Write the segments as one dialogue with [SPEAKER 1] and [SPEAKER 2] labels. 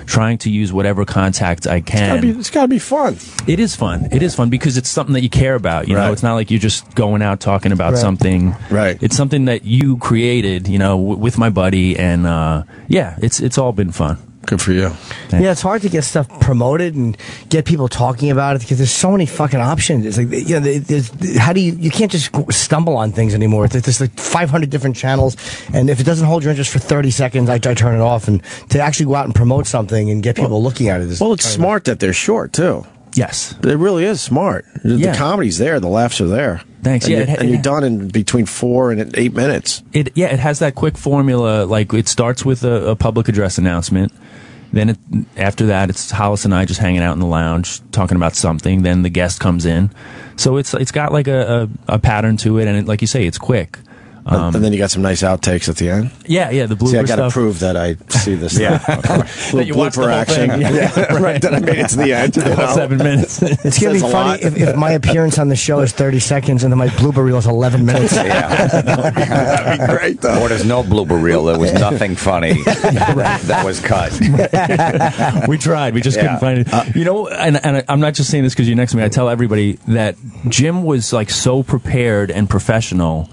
[SPEAKER 1] trying to use whatever contact I can.
[SPEAKER 2] It's gotta be fun.
[SPEAKER 1] It is fun. It is fun because it's something that you care about. You know, it's not like you're just going out talking about something.
[SPEAKER 2] Right.
[SPEAKER 1] It's something that you created, you know, with my buddy, and yeah, it's all been fun.
[SPEAKER 2] Good for you.
[SPEAKER 1] Thanks.
[SPEAKER 3] Yeah, it's hard to get stuff promoted and get people talking about it because there's so many fucking options. It's like, you know, how do you can't just stumble on things anymore. There's like 500 different channels, and if it doesn't hold your interest for 30 seconds, I turn it off. And to actually go out and promote something and get people looking at it is
[SPEAKER 2] Well, it's smart that they're short too.
[SPEAKER 1] Yes.
[SPEAKER 2] It really is smart. The comedy's there, the laughs are there.
[SPEAKER 1] Thanks.
[SPEAKER 2] And and you're done in between 4 and 8 minutes.
[SPEAKER 1] It has that quick formula. Like, it starts with a public address announcement. Then after that, it's Hollis and I just hanging out in the lounge talking about something. Then the guest comes in, so it's got like a pattern to it, and like you say, it's quick.
[SPEAKER 2] And then you got some nice outtakes at the end.
[SPEAKER 1] Yeah, the blooper
[SPEAKER 2] See, I got to
[SPEAKER 1] stuff.
[SPEAKER 2] prove that I see this. Stuff.
[SPEAKER 1] That you watched the whole
[SPEAKER 2] action.
[SPEAKER 1] thing.
[SPEAKER 2] Yeah, right. That I made it to the end.
[SPEAKER 1] The whole 7 minutes.
[SPEAKER 3] It's going to be funny if my appearance on the show is 30 seconds and then my blooper reel is 11 minutes.
[SPEAKER 2] That'd be great, though.
[SPEAKER 4] Or there's no blooper reel. There was nothing funny that was cut.
[SPEAKER 1] We tried. We just couldn't find it. You know, and I'm not just saying this because you're next to me. I tell everybody that Jim was like so prepared and professional.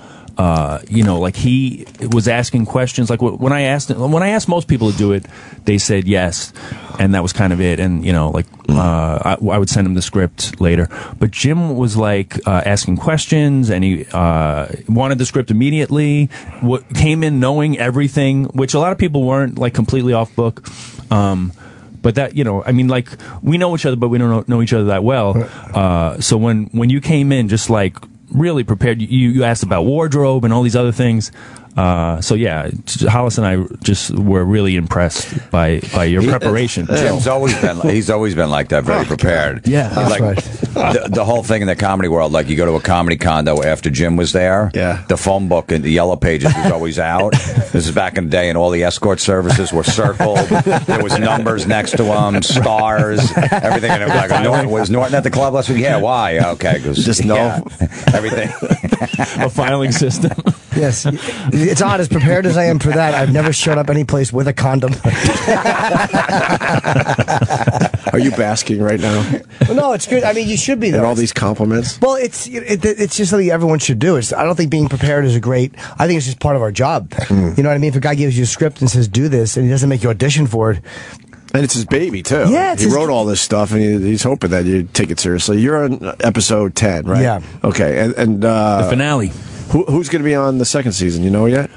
[SPEAKER 1] You know, like he was asking questions. Like when I asked most people to do it, they said yes, and that was kind of it. And you know, like I would send him the script later. But Jim was like asking questions, and he wanted the script immediately. Came in knowing everything, which a lot of people weren't, like completely off book. But that, you know, I mean, like we know each other, but we don't know each other that well. So when you came in, just like really prepared. You asked about wardrobe and all these other things. So yeah, Hollis and I just were really impressed by your preparation.
[SPEAKER 4] Jim's always been like that, very prepared.
[SPEAKER 1] Yeah,
[SPEAKER 3] that's
[SPEAKER 4] like
[SPEAKER 3] right.
[SPEAKER 4] the whole thing in the comedy world. Like you go to a comedy condo after Jim was there.
[SPEAKER 2] Yeah,
[SPEAKER 4] the phone book and the yellow pages was always out. This is back in the day, and all the escort services were circled. There was numbers next to them, stars, everything. And it was like, was Norton at the club last week? Yeah, why? Okay,
[SPEAKER 2] just know
[SPEAKER 4] everything.
[SPEAKER 1] A filing system.
[SPEAKER 3] Yes. It's odd. As prepared as I am for that, I've never showed up any place with a condom.
[SPEAKER 2] Are you basking right now?
[SPEAKER 3] No, it's good. I mean, you should be, though.
[SPEAKER 2] And all these compliments?
[SPEAKER 3] Well, it's just something everyone should do. I don't think being prepared is I think it's just part of our job. You know what I mean? If a guy gives you a script and says, do this, and he doesn't make you audition for it.
[SPEAKER 2] And it's his baby, too.
[SPEAKER 3] Yeah,
[SPEAKER 2] he wrote all this stuff, and he's hoping that you take it seriously. You're on episode 10, right?
[SPEAKER 3] Yeah.
[SPEAKER 2] Okay, and
[SPEAKER 1] the finale.
[SPEAKER 2] Who's going to be on the second season? You know yet?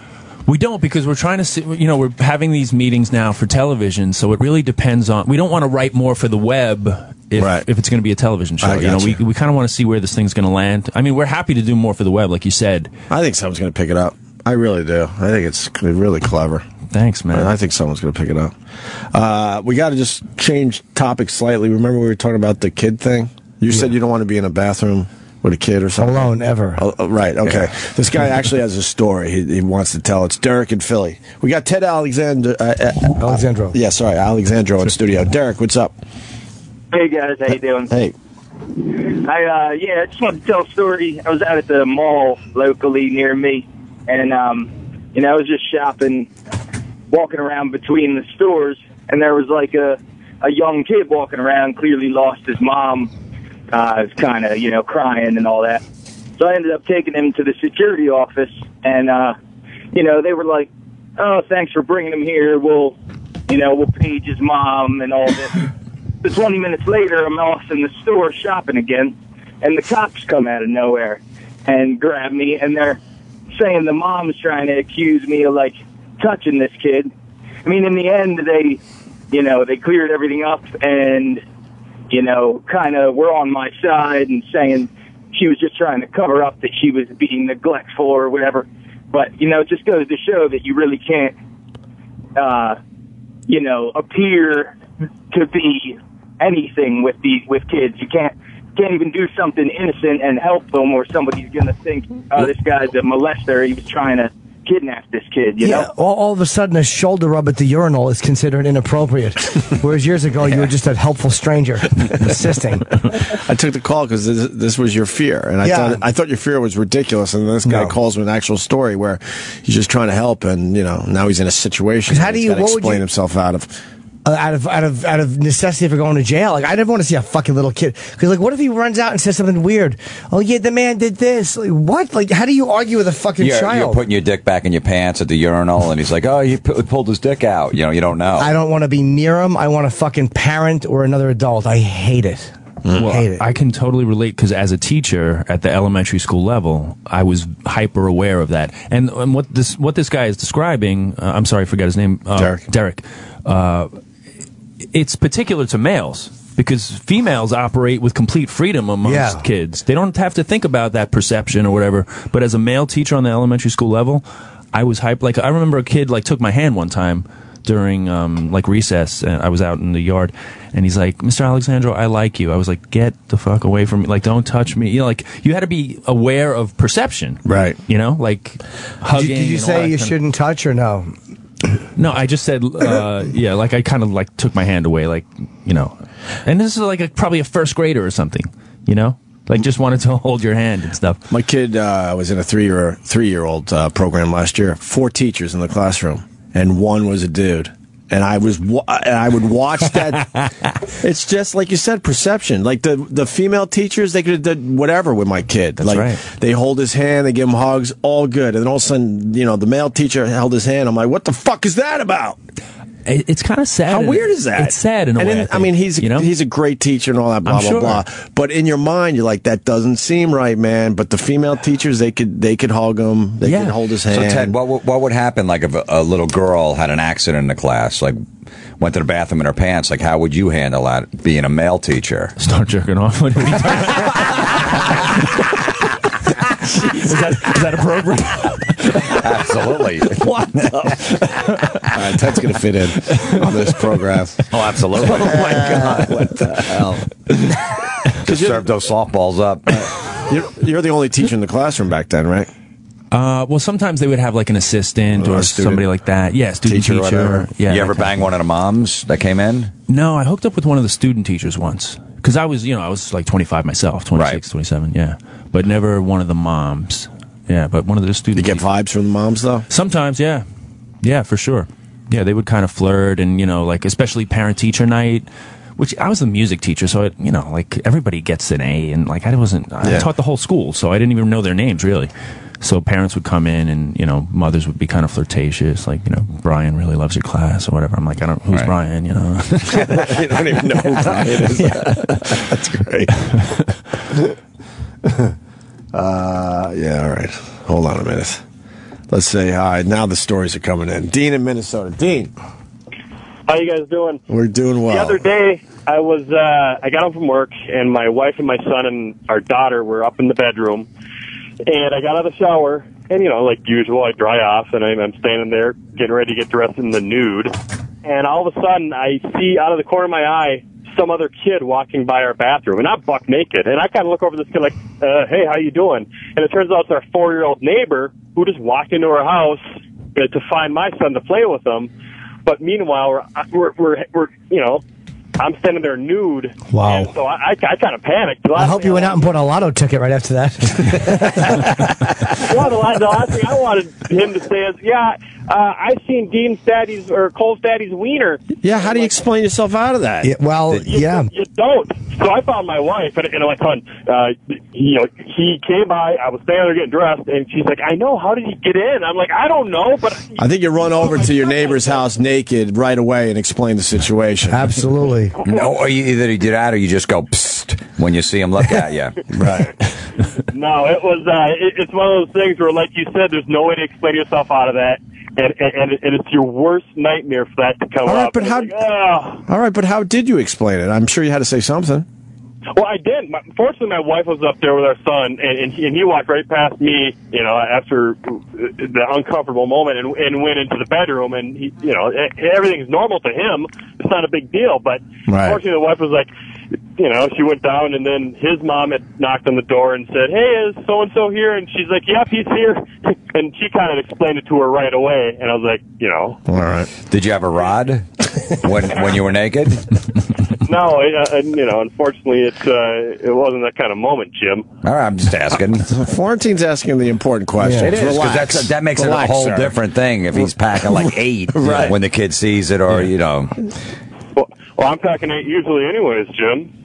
[SPEAKER 1] We don't, because we're trying to see, you know, we're having these meetings now for television, so it really depends on, we don't want to write more for the web if it's going to be a television show. You know, we kind of want to see where this thing's going to land. I mean, we're happy to do more for the web, like you said.
[SPEAKER 2] I think someone's going to pick it up. I really do. I think it's really clever.
[SPEAKER 1] Thanks, man.
[SPEAKER 2] I think someone's going to pick it up. We got to just change topics slightly. Remember we were talking about the kid thing? You said you don't want to be in a bathroom with a kid or something?
[SPEAKER 3] Alone, ever.
[SPEAKER 2] Right, okay. Yeah. This guy actually has a story he wants to tell. It's Derek in Philly. We got Ted Alexandro. Alexandro in studio. Derek, what's up?
[SPEAKER 5] Hey, guys. How you doing?
[SPEAKER 2] Hey.
[SPEAKER 5] I just wanted to tell a story. I was out at the mall locally near me, and, you know, I was just shopping, walking around between the stores, and there was like a young kid walking around, clearly lost his mom. Was kind of, you know, crying and all that. So I ended up taking him to the security office, and, you know, they were like, oh, thanks for bringing him here. We'll page his mom and all this. But 20 minutes later, I'm off in the store shopping again, and the cops come out of nowhere and grab me, and they're saying the mom's trying to accuse me of, like, touching this kid. I mean, in the end, they cleared everything up, and you know, kind of were on my side and saying she was just trying to cover up that she was being neglectful or whatever. But, you know, it just goes to show that you really can't, you know, appear to be anything with kids. You can't even do something innocent and help them, or somebody's going to think, oh, this guy's a molester. He was trying to kidnap this kid, you know?
[SPEAKER 3] All of a sudden a shoulder rub at the urinal is considered inappropriate, whereas years ago you were just a helpful stranger assisting.
[SPEAKER 2] I took the call because this was your fear, and I thought your fear was ridiculous, and this guy calls with an actual story where he's just trying to help, and you know, now he's in a situation
[SPEAKER 3] how do you
[SPEAKER 2] explain himself out of.
[SPEAKER 3] out of necessity for going to jail. Like, I never want to see a fucking little kid. Because, like, what if he runs out and says something weird? Oh, yeah, the man did this. Like, what? Like, how do you argue with a fucking child?
[SPEAKER 4] You're putting your dick back in your pants at the urinal, and he's like, oh, he pulled his dick out. You know, you don't know.
[SPEAKER 3] I don't want to be near him. I want a fucking parent or another adult. I hate it.
[SPEAKER 1] Well,
[SPEAKER 3] hate it.
[SPEAKER 1] I can totally relate because as a teacher at the elementary school level, I was hyper aware of that. And what this guy is describing, I'm sorry, I forgot his name. Derek. It's particular to males because females operate with complete freedom amongst kids. They don't have to think about that perception or whatever. But as a male teacher on the elementary school level, I was hyped. Like, I remember a kid like took my hand one time during like recess, and I was out in the yard, and he's like, Mr. Alexandro, I like you. I was like, get the fuck away from me. Like, don't touch me. You know, like, you had to be aware of perception.
[SPEAKER 2] Right.
[SPEAKER 1] You know, like hugging.
[SPEAKER 3] Did you say you shouldn't touch or no?
[SPEAKER 1] No, I just said, yeah, like I kind of like took my hand away, like, you know. And this is like probably a first grader or something, you know? Like, just wanted to hold your hand and stuff.
[SPEAKER 2] My kid was in a three-year-old program last year. 4 teachers in the classroom, and one was a dude. And I would watch that. It's just like you said, perception. Like the female teachers, they could have done whatever with my kid.
[SPEAKER 1] That's
[SPEAKER 2] like,
[SPEAKER 1] right.
[SPEAKER 2] They hold his hand, they give him hugs, all good. And then all of a sudden, you know, the male teacher held his hand. I'm like, what the fuck is that about?
[SPEAKER 1] It's kind of sad.
[SPEAKER 2] How weird is that?
[SPEAKER 1] It's sad in a way.
[SPEAKER 2] I mean, he's a great teacher and all that, blah, blah, blah. But in your mind, you're like, that doesn't seem right, man. But the female teachers, they could hug him. They could hold his hand.
[SPEAKER 4] So, Ted, what would happen, like, if a little girl had an accident in the class, like, went to the bathroom in her pants? Like, how would you handle that, being a male teacher?
[SPEAKER 1] Start jerking off. What are you is that appropriate?
[SPEAKER 4] Absolutely.
[SPEAKER 2] What? Ted's going to fit in on this program.
[SPEAKER 4] Oh, absolutely.
[SPEAKER 2] Oh, my God. What the hell?
[SPEAKER 4] Just serve those softballs up.
[SPEAKER 2] You're the only teacher in the classroom back then, right?
[SPEAKER 1] Well, sometimes they would have like an assistant or somebody like that. Yeah, student teacher.
[SPEAKER 2] Whatever.
[SPEAKER 1] Yeah.
[SPEAKER 4] You ever bang one of the moms that came in?
[SPEAKER 1] No, I hooked up with one of the student teachers once. Because I was like 25 myself, 26, 27, yeah. But never one of the moms. Yeah, but one of the students.
[SPEAKER 2] You get vibes from the moms, though?
[SPEAKER 1] Sometimes, yeah. Yeah, for sure. Yeah, they would kind of flirt and, you know, like, especially parent-teacher night, which I was the music teacher, so, like, everybody gets an A, and, like, I taught the whole school, so I didn't even know their names, really. So parents would come in and, you know, mothers would be kind of flirtatious, like, you know, Brian really loves your class or whatever. I'm like, who's Brian, you know?
[SPEAKER 2] You don't even know who Brian is. That's great. Yeah, all right. Hold on a minute. Let's say hi. Now the stories are coming in. Dean in Minnesota. Dean.
[SPEAKER 6] How you guys doing?
[SPEAKER 2] We're doing well.
[SPEAKER 6] The other day, I got home from work, and my wife and my son and our daughter were up in the bedroom. And I got out of the shower, and, you know, like usual, I dry off, and I'm standing there getting ready to get dressed in the nude. And all of a sudden, I see out of the corner of my eye some other kid walking by our bathroom, and I'm buck naked. And I kind of look over this kid like, hey, how you doing? And it turns out it's our 4-year-old neighbor who just walked into our house to find my son to play with him. But meanwhile, we're you know, I'm standing there nude.
[SPEAKER 3] Wow.
[SPEAKER 6] And so I kind of panicked.
[SPEAKER 3] I hope you went out and bought a lotto ticket right after that.
[SPEAKER 6] Well, the last thing I wanted him to say is, I seen Cole's daddy's wiener.
[SPEAKER 2] Yeah, how do you explain yourself out of that?
[SPEAKER 3] Yeah, well,
[SPEAKER 6] You don't. So I found my wife, and like, hon, you know, he came by, I was standing there getting dressed, and she's like, I know, how did he get in? I'm like, I don't know, but...
[SPEAKER 2] I think you run over to your neighbor's house naked right away and explain the situation.
[SPEAKER 3] Absolutely.
[SPEAKER 4] No, or either you do that or you just go, psst, when you see him look at you.
[SPEAKER 2] Right.
[SPEAKER 6] No, it was, it's one of those things where, like you said, there's no way to explain yourself out of that. And it's your worst nightmare for that to come up.
[SPEAKER 2] All right, but how did you explain it? I'm sure you had to say something.
[SPEAKER 6] Well, I did. Fortunately, my wife was up there with our son, and he walked right past me, you know, after the uncomfortable moment, and went into the bedroom, and he, you know, everything's normal to him. It's not a big deal, but fortunately, the wife was like, you know, she went down, and then his mom had knocked on the door and said, hey, is so-and-so here? And she's like, yep, he's here. And she kind of explained it to her right away, and I was like, you know.
[SPEAKER 2] All right.
[SPEAKER 4] Did you have a rod when you were naked?
[SPEAKER 6] No, you know, unfortunately, it wasn't that kind of moment, Jim.
[SPEAKER 4] All right, I'm just asking.
[SPEAKER 2] Florentine's asking the important question.
[SPEAKER 4] Yeah. It is, because that makes it a whole different thing if he's packing like 8
[SPEAKER 2] right.
[SPEAKER 4] when the kid sees it, or, you know.
[SPEAKER 6] Well, I'm packing 8 usually anyways, Jim.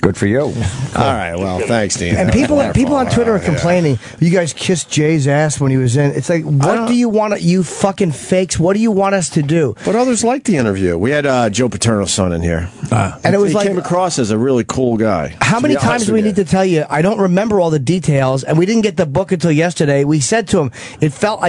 [SPEAKER 4] Good for you.
[SPEAKER 2] All right, well, thanks, Dean.
[SPEAKER 3] And people on Twitter are complaining. You guys kissed Jay's ass when he was in. It's like, what do you want? You fucking fakes. What do you want us to do?
[SPEAKER 2] But others liked the interview. We had Joe Paterno's son in here,
[SPEAKER 3] and it was
[SPEAKER 2] he
[SPEAKER 3] like
[SPEAKER 2] came across as a really cool guy.
[SPEAKER 3] How many times do we need to tell you? I don't remember all the details, and we didn't get the book until yesterday. We said to him, it felt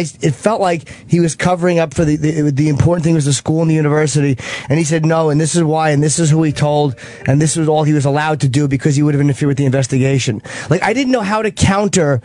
[SPEAKER 3] like he was covering up for the important thing was the school and the university, and he said no, and this is why, and this is who he told, and this was all he was allowed to do because he would have interfered with the investigation. Like, I didn't know how to counter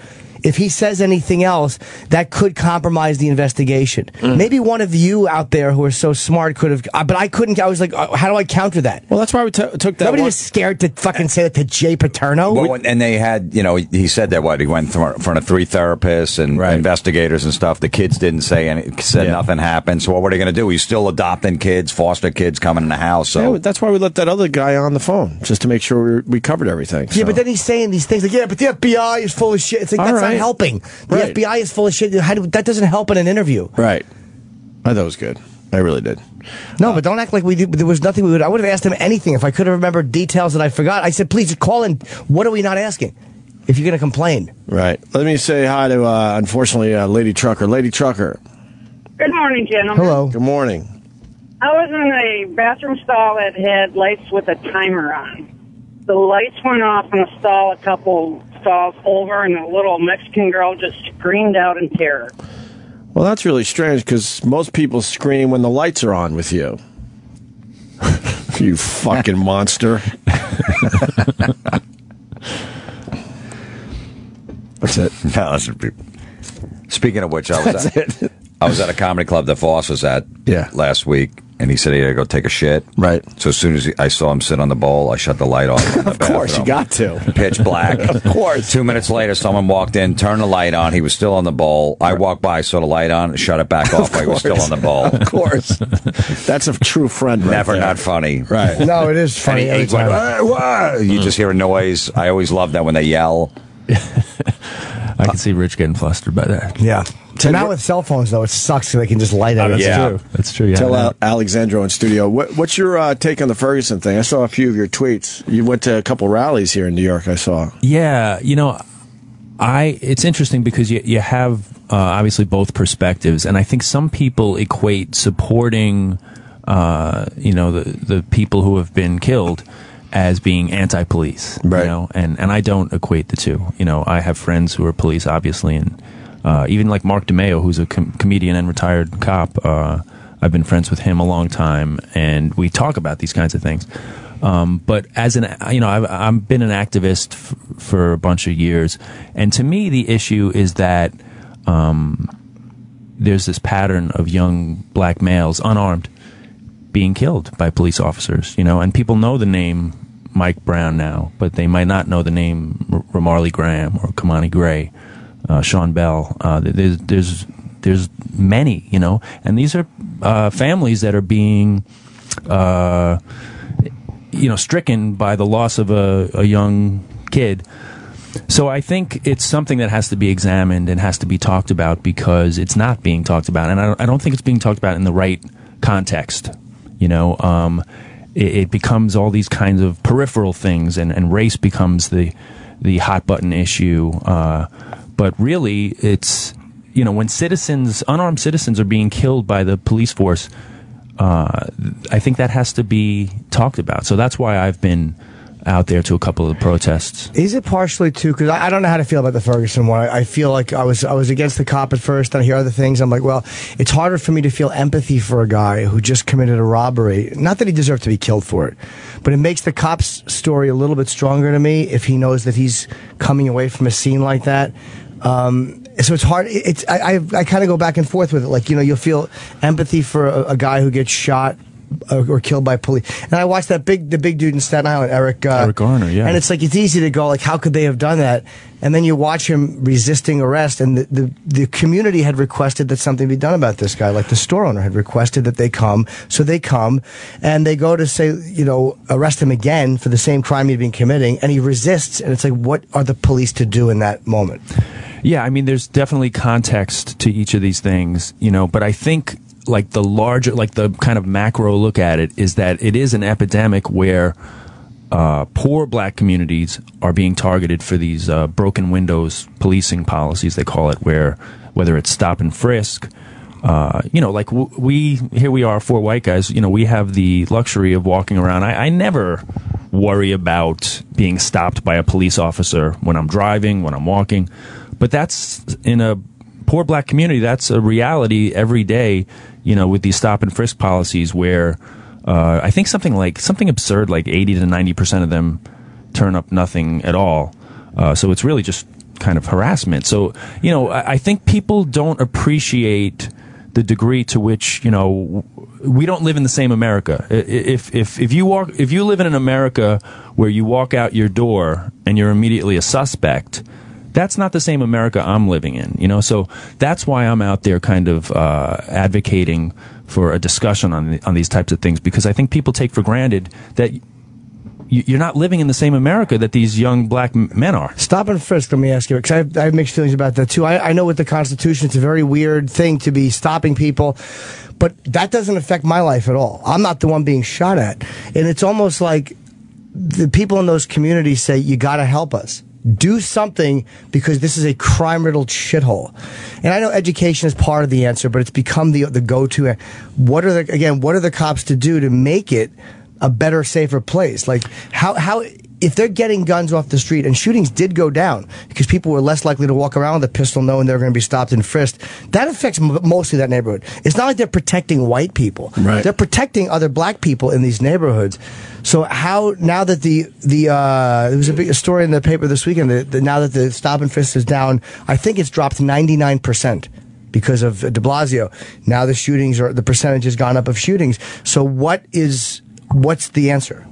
[SPEAKER 3] if he says anything else that could compromise the investigation. Maybe one of you out there who are so smart could have, but I couldn't. I was like, how do I counter that?
[SPEAKER 2] Well, that's why we took that.
[SPEAKER 3] Nobody was scared to fucking say that to Jay Paterno.
[SPEAKER 4] Well, and they had, he said that he went in front of 3 therapists and investigators and stuff. The kids didn't say nothing happened. So what were they going to do? He's still adopting kids, foster kids coming in the house. So
[SPEAKER 2] that's why we let that other guy on the phone, just to make sure we covered everything.
[SPEAKER 3] Yeah, but then he's saying these things like, but the FBI is full of shit. It's like, that's not helping. The FBI is full of shit. That doesn't help in an interview.
[SPEAKER 2] Right. I thought it was good. I really did.
[SPEAKER 3] No, but don't act like there was nothing we would. I would have asked him anything if I could have remembered details that I forgot. I said, please call in. What are we not asking? If you're going to complain.
[SPEAKER 2] Right. Let me say hi to, unfortunately, Lady Trucker. Lady Trucker.
[SPEAKER 7] Good morning, gentlemen.
[SPEAKER 3] Hello.
[SPEAKER 2] Good morning.
[SPEAKER 7] I was in a bathroom stall that had lights with a timer on. The lights went off in a stall a couple stalls over, and a little Mexican girl just screamed out in terror.
[SPEAKER 2] Well, that's really strange, because most people scream when the lights are on with you. You fucking monster. What's it?
[SPEAKER 4] No, speaking of which, I was at a comedy club that Voss was at last week, and he said he had to go take a shit.
[SPEAKER 2] Right.
[SPEAKER 4] So as soon as I saw him sit on the bowl, I shut the light off.
[SPEAKER 2] Of course, you got to.
[SPEAKER 4] Pitch black.
[SPEAKER 2] Of course.
[SPEAKER 4] 2 minutes later, someone walked in, turned the light on. He was still on the bowl. I walked by, saw the light on, shut it back off. I was still on the bowl.
[SPEAKER 2] Of course. That's a true friend right
[SPEAKER 4] Never
[SPEAKER 2] there.
[SPEAKER 4] not funny.
[SPEAKER 2] Right.
[SPEAKER 3] No, it is funny every time.
[SPEAKER 4] You just hear a noise. I always love that when they yell.
[SPEAKER 1] I can see Rich getting flustered by that.
[SPEAKER 3] Yeah. So now with cell phones, though, it sucks so they can just light it.
[SPEAKER 1] That's true. Yeah.
[SPEAKER 2] Tell Alexandro in studio, what's your take on the Ferguson thing? I saw a few of your tweets. You went to a couple rallies here in New York, I saw.
[SPEAKER 1] Yeah, it's interesting because you have obviously both perspectives, and I think some people equate supporting, the people who have been killed as being anti-police,
[SPEAKER 2] right.
[SPEAKER 1] And I don't equate the two. I have friends who are police, obviously, and even like Mark DeMeo, who's a comedian and retired cop. I've been friends with him a long time, and we talk about these kinds of things. But as I've been an activist for a bunch of years, and to me, the issue is that there's this pattern of young black males, unarmed, being killed by police officers, and people know the name Mike Brown now, but they might not know the name Ramarley Graham or Kamani Gray, Sean Bell. There's many, and these are families that are being, stricken by the loss of a young kid. So I think it's something that has to be examined and has to be talked about because it's not being talked about, and I don't think it's being talked about in the right context. It becomes all these kinds of peripheral things, and race becomes the hot button issue. But really, it's when unarmed citizens are being killed by the police force, I think that has to be talked about. So that's why I've been out there to a couple of the protests.
[SPEAKER 3] Is it partially too, because I don't know how to feel about the Ferguson one. I feel like I was against the cop at first, and I hear other things. I'm like, well, it's harder for me to feel empathy for a guy who just committed a robbery. Not that he deserved to be killed for it, but it makes the cop's story a little bit stronger to me if he knows that he's coming away from a scene like that. So it's hard. I kind of go back and forth with it. Like, you'll feel empathy for a guy who gets shot or killed by police. And I watched the big dude in Staten Island, Eric
[SPEAKER 1] Garner, yeah.
[SPEAKER 3] And it's like, it's easy to go like, how could they have done that? And then you watch him resisting arrest, and the community had requested that something be done about this guy. Like the store owner had requested that they come. So they come, and they go to say, arrest him again for the same crime he'd been committing, and he resists. And it's like, what are the police to do in that moment?
[SPEAKER 1] Yeah, I mean, there's definitely context to each of these things, but I think like the larger, like the kind of macro look at it is that it is an epidemic where poor black communities are being targeted for these broken windows policing policies, they call it, where whether it's stop and frisk, like here we are, four white guys, we have the luxury of walking around. I never worry about being stopped by a police officer when I'm driving, when I'm walking, but that's in a poor black community. That's a reality every day, with these stop and frisk policies where I think something absurd, like 80 to 90% of them turn up nothing at all. So it's really just kind of harassment. So, I think people don't appreciate the degree to which, we don't live in the same America. If you live in an America where you walk out your door and you're immediately a suspect, that's not the same America I'm living in, so that's why I'm out there kind of advocating for a discussion on these types of things, because I think people take for granted that you're not living in the same America that these young black men are.
[SPEAKER 3] Stop and frisk, let me ask you, because I have mixed feelings about that too. I know with the Constitution, it's a very weird thing to be stopping people, but that doesn't affect my life at all. I'm not the one being shot at. And it's almost like the people in those communities say, you got to help us. Do something, because this is a crime-riddled shithole. And I know education is part of the answer, but it's become the go-to. What are the cops to do to make it a better, safer place? Like, how if they're getting guns off the street, and shootings did go down because people were less likely to walk around with a pistol knowing they were going to be stopped and frisked, that affects mostly that neighborhood. It's not like they're protecting white people.
[SPEAKER 2] Right.
[SPEAKER 3] They're protecting other black people in these neighborhoods. So how, now that there was a big story in the paper this weekend, now that the stop and frisk is down, I think it's dropped 99%. Because of de Blasio. Now the percentage has gone up of shootings. So what's the answer?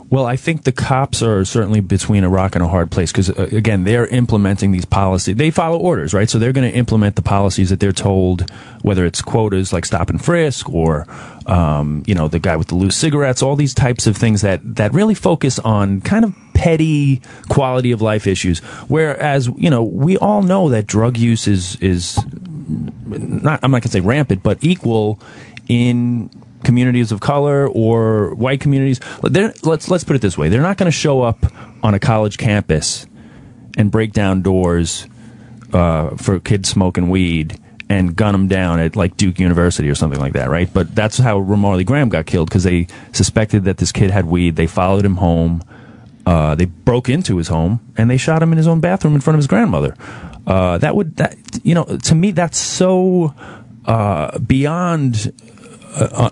[SPEAKER 1] Well, I think the cops are certainly between a rock and a hard place because, again, they're implementing these policies. They follow orders, right? So they're going to implement the policies that they're told, whether it's quotas like stop and frisk or, the guy with the loose cigarettes, all these types of things that really focus on kind of petty quality of life issues. Whereas, we all know that drug use is not, I'm not going to say rampant, but equal in communities of color or white communities. Let's put it this way. They're not going to show up on a college campus and break down doors for kids smoking weed and gun them down at like Duke University or something like that, right? But that's how Ramarley Graham got killed, because they suspected that this kid had weed. They followed him home. They broke into his home and they shot him in his own bathroom in front of his grandmother. To me, that's so beyond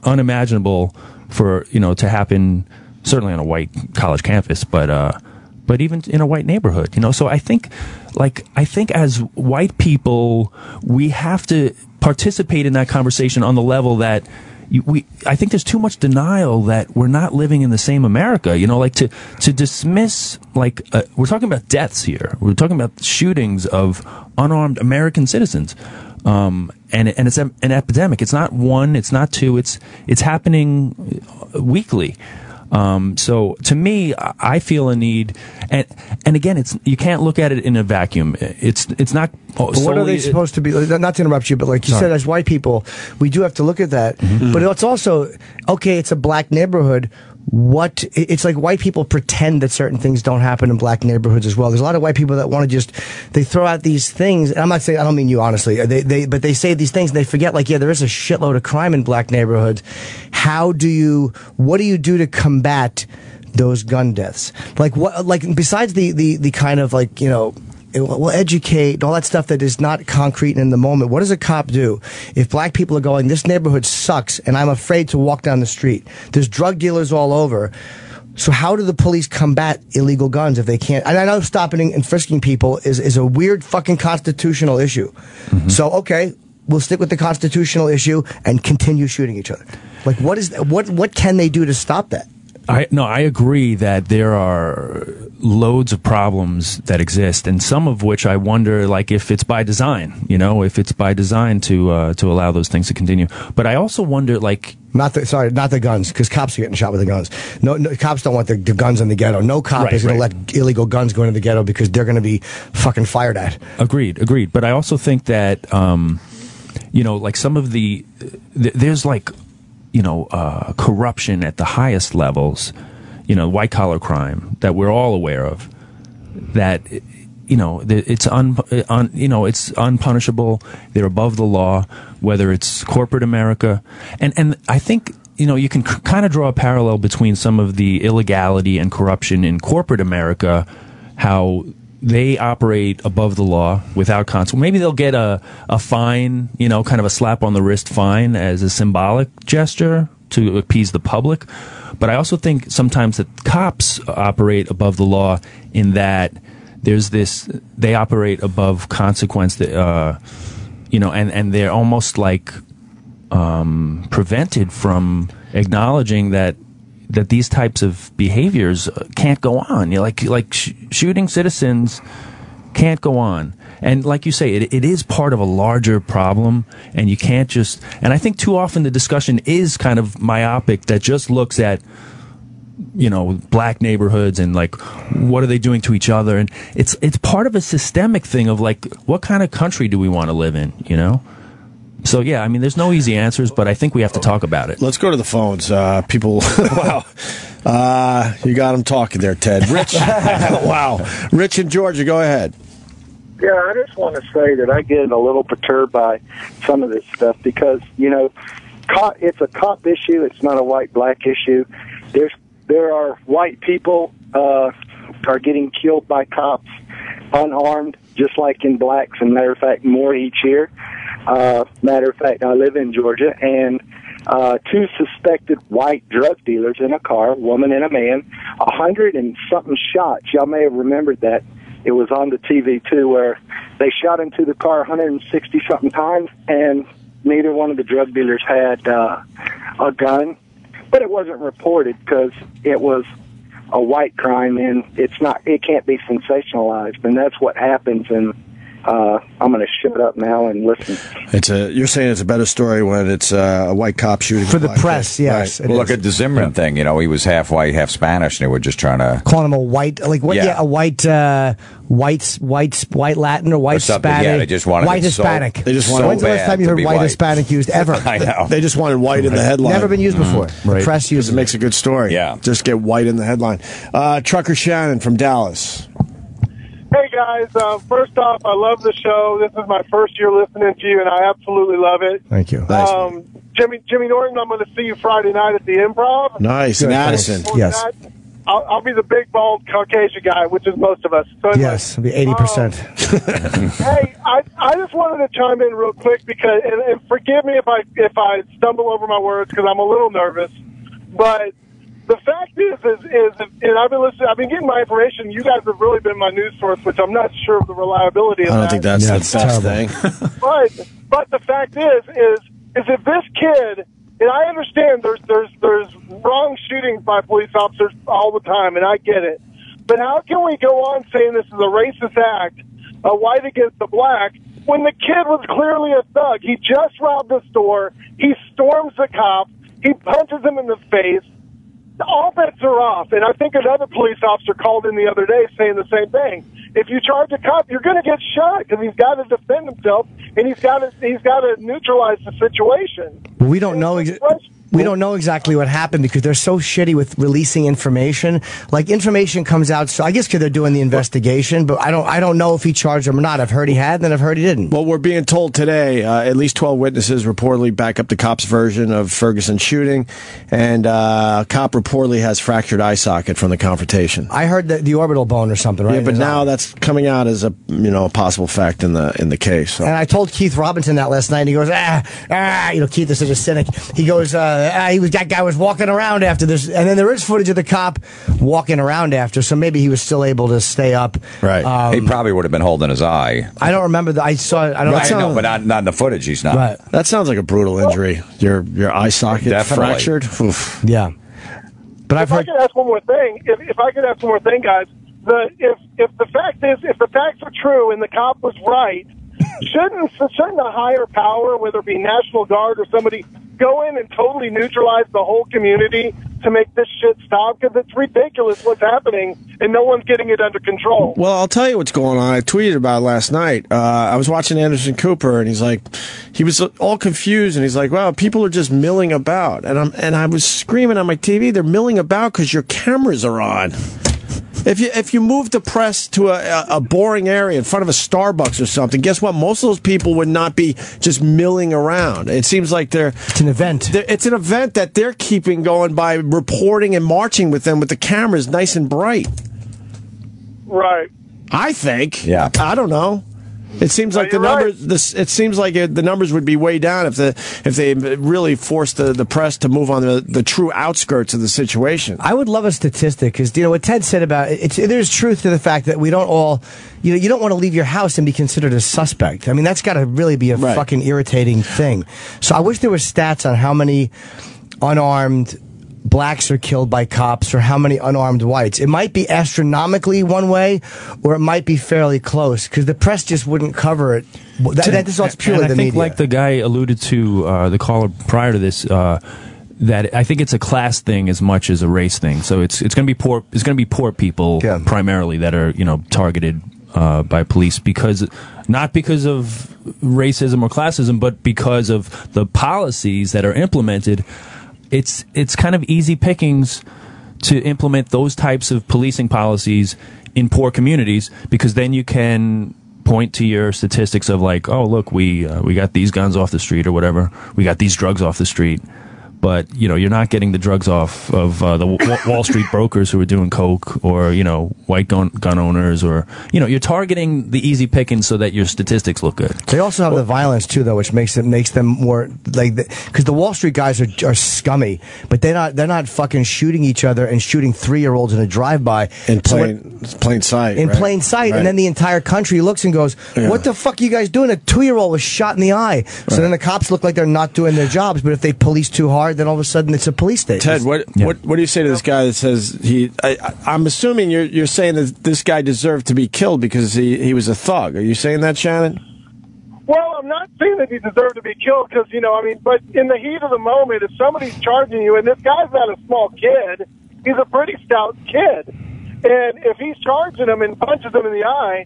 [SPEAKER 1] unimaginable for to happen, certainly on a white college campus, but even in a white neighborhood. So I think as white people, we have to participate in that conversation on the level that I think there's too much denial that we're not living in the same America. To dismiss, we're talking about deaths here. We're talking about shootings of unarmed American citizens. And it's an epidemic. It's not one, it's not two, it's happening weekly. So to me, I feel a need, and again, you can't look at it in a vacuum. It's not.
[SPEAKER 3] But what are they supposed to be? Not to interrupt you, but like you said, as white people, we do have to look at that. Mm-hmm. But it's also okay. It's a black neighborhood. It's like white people pretend that certain things don't happen in black neighborhoods as well. There's a lot of white people that want to they throw out these things, and I'm not saying, I don't mean you honestly, but they say these things and they forget, there is a shitload of crime in black neighborhoods. What do you do to combat those gun deaths? Besides the kind of we'll educate and all that stuff that is not concrete in the moment. What does a cop do if black people are going, this neighborhood sucks and I'm afraid to walk down the street? There's drug dealers all over. So how do the police combat illegal guns if they can't? And I know stopping and frisking people is a weird fucking constitutional issue. Mm-hmm. So, okay, we'll stick with the constitutional issue and continue shooting each other. What can they do to stop that?
[SPEAKER 1] I agree that there are loads of problems that exist, and some of which I wonder, if it's by design, if it's by design to allow those things to continue. But I also wonder,
[SPEAKER 3] not the guns, because cops are getting shot with the guns. No, cops don't want the guns in the ghetto. No cop is going to let illegal guns go into the ghetto because they're going to be fucking fired at.
[SPEAKER 1] Agreed. But I also think that, like some of there's like, corruption at the highest levels, white collar crime that we're all aware of, that, it's it's unpunishable. They're above the law, whether it's corporate America. And I think, you can kind of draw a parallel between some of the illegality and corruption in corporate America, how they operate above the law without consequence. Maybe they'll get a fine, kind of a slap on the wrist fine as a symbolic gesture to appease the public. But I also think sometimes that cops operate above the law in that there's they operate above consequence that, and they're almost like prevented from acknowledging that these types of behaviors can't go on. Shooting citizens can't go on. And like you say, it is part of a larger problem, and you can't just... And I think too often the discussion is kind of myopic, that just looks at, black neighborhoods and like, what are they doing to each other? And it's part of a systemic thing of like, what kind of country do we want to live in, So, yeah, I mean, there's no easy answers, but I think we have to talk about it.
[SPEAKER 2] Let's go to the phones. People, wow. You got them talking there, Ted. Rich, wow. Rich in Georgia, go ahead.
[SPEAKER 8] Yeah, I just want to say that I get a little perturbed by some of this stuff because, it's a cop issue. It's not a white-black issue. There are white people are getting killed by cops unarmed, just like in blacks, and matter of fact, more each year. Matter of fact, I live in Georgia, and 2 suspected white drug dealers in a car, a woman and a man, 100 and something shots. Y'all may have remembered that. It was on the TV, too, where they shot into the car 160 something times, and neither one of the drug dealers had a gun. But it wasn't reported because it was a white crime, and it can't be sensationalized, and that's what happens. And I'm going to shut up now and listen.
[SPEAKER 2] You're saying it's a better story when it's a white cop shooting
[SPEAKER 3] for the press. Yes,
[SPEAKER 2] right.
[SPEAKER 4] Well, look at the Zimmerman thing. He was half white, half Spanish, and they were just trying to
[SPEAKER 3] calling him a white, like what? Yeah, a white Latin or white Hispanic.
[SPEAKER 4] Yeah, they just wanted
[SPEAKER 3] white Hispanic.
[SPEAKER 2] They just wanted.
[SPEAKER 3] When's the last time you heard white Hispanic used ever?
[SPEAKER 4] I know.
[SPEAKER 2] They just wanted white in the headline.
[SPEAKER 3] Never been used before.
[SPEAKER 2] Right.
[SPEAKER 3] The press uses
[SPEAKER 2] it. Makes a good story.
[SPEAKER 4] Yeah,
[SPEAKER 2] just get white in the headline. Trucker Shannon from Dallas.
[SPEAKER 9] Hey guys, first off, I love the show. This is my first year listening to you, and I absolutely love it.
[SPEAKER 3] Thank you.
[SPEAKER 9] Jimmy Norton, I'm going to see you Friday night at the Improv.
[SPEAKER 2] Nice, in Addison.
[SPEAKER 3] Yes.
[SPEAKER 9] I'll be the big, bald Caucasian guy, which is most of us. So anyway,
[SPEAKER 3] yes, it'll be 80%.
[SPEAKER 9] Hey, I just wanted to chime in real quick because, and forgive me if I stumble over my words because I'm a little nervous, but the fact is, and I've been getting my information. You guys have really been my news source, which I'm not sure of the reliability of.
[SPEAKER 2] I don't think that's the best thing.
[SPEAKER 9] But the fact is if this kid, and I understand there's wrong shootings by police officers all the time, and I get it. But how can we go on saying this is a racist act, a white against the black, when the kid was clearly a thug? He just robbed a store. He storms the cop. He punches him in the face. All bets are off, and I think another police officer called in the other day saying the same thing. If you charge a cop, you're going to get shot because he's got to defend himself, and he's got to neutralize the situation.
[SPEAKER 3] Well, we don't know. We don't know exactly what happened because they're so shitty with releasing information. Like information comes out, so I guess because they're doing the investigation. But I don't know if he charged him or not. I've heard he had, then I've heard he didn't.
[SPEAKER 2] Well, we're being told today at least 12 witnesses reportedly back up the cop's version of Ferguson shooting, and a cop reportedly has fractured eye socket from the confrontation.
[SPEAKER 3] I heard the orbital bone or something, right?
[SPEAKER 2] Yeah, but now that's coming out as a possible fact in the case. So.
[SPEAKER 3] And I told Keith Robinson that last night, and he goes, Keith is such a cynic. He goes, that guy was walking around after this, and then there is footage of the cop walking around after, so maybe he was still able to stay up.
[SPEAKER 2] Right.
[SPEAKER 4] He probably would have been holding his eye.
[SPEAKER 3] I don't remember I saw it. I don't know.
[SPEAKER 4] But not in the footage. He's not.
[SPEAKER 3] Right.
[SPEAKER 2] That sounds like a brutal injury. Your eye socket fractured. Oof.
[SPEAKER 3] Yeah. But
[SPEAKER 9] if I could ask one more thing, if I could ask one more thing, guys, if the facts are true and the cop was right, shouldn't a higher power, whether it be National Guard or somebody, go in and totally neutralize the whole community to make this shit stop, because it's ridiculous what's happening and no one's getting it under control.
[SPEAKER 2] Well, I'll tell you what's going on. I tweeted about it last night. I was watching Anderson Cooper, and he was all confused, and he's like, "Wow, people are just milling about." And I was screaming on my TV, "They're milling about because your cameras are on." If you move the press to a boring area in front of a Starbucks or something, guess what? Most of those people would not be just milling around. It seems like it's
[SPEAKER 3] an event.
[SPEAKER 2] It's an event that they're keeping going by reporting and marching with them with the cameras nice and bright.
[SPEAKER 9] Right.
[SPEAKER 2] I think.
[SPEAKER 4] Yeah.
[SPEAKER 2] I don't know. It seems like the numbers. It seems like the numbers would be way down if they really forced the press to move on the true outskirts of the situation.
[SPEAKER 3] I would love a statistic, because what Ted said about it, there's truth to the fact that we don't all, you don't want to leave your house and be considered a suspect. I mean, that's got to really be a fucking irritating thing. So I wish there were stats on how many unarmed blacks are killed by cops or how many unarmed whites. It might be astronomically one way, or it might be fairly close, because the press just wouldn't cover it. That's all purely
[SPEAKER 1] and I
[SPEAKER 3] the
[SPEAKER 1] think,
[SPEAKER 3] media.
[SPEAKER 1] like the guy alluded to, the caller prior to this, that I think it's a class thing as much as a race thing. So it's going to be poor. It's going to be poor people primarily that are targeted by police, not because of racism or classism, but because of the policies that are implemented. It's kind of easy pickings to implement those types of policing policies in poor communities, because then you can point to your statistics of like, oh, look, we got these guns off the street or whatever. We got these drugs off the street. But, you're not getting the drugs off of the Wall Street brokers who are doing coke, or, white gun owners, or, you're targeting the easy pickings so that your statistics look good.
[SPEAKER 3] They also have the violence too, though, which makes them more like, because the Wall Street guys are scummy, but they're not fucking shooting each other and shooting 3-year-olds in a drive-by
[SPEAKER 2] in plain sight.
[SPEAKER 3] Plain sight, and then the entire country looks and goes, "What the fuck are you guys doing?" A 2-year-old was shot in the eye. So then the cops look like they're not doing their jobs, but if they police too hard, then all of a sudden it's a police station.
[SPEAKER 2] Ted, what do you say to this guy that says I'm assuming you're saying that this guy deserved to be killed because he was a thug. Are you saying that, Shannon?
[SPEAKER 9] Well, I'm not saying that he deserved to be killed, because, but in the heat of the moment, if somebody's charging you, and this guy's not a small kid, he's a pretty stout kid, and if he's charging him and punches him in the eye,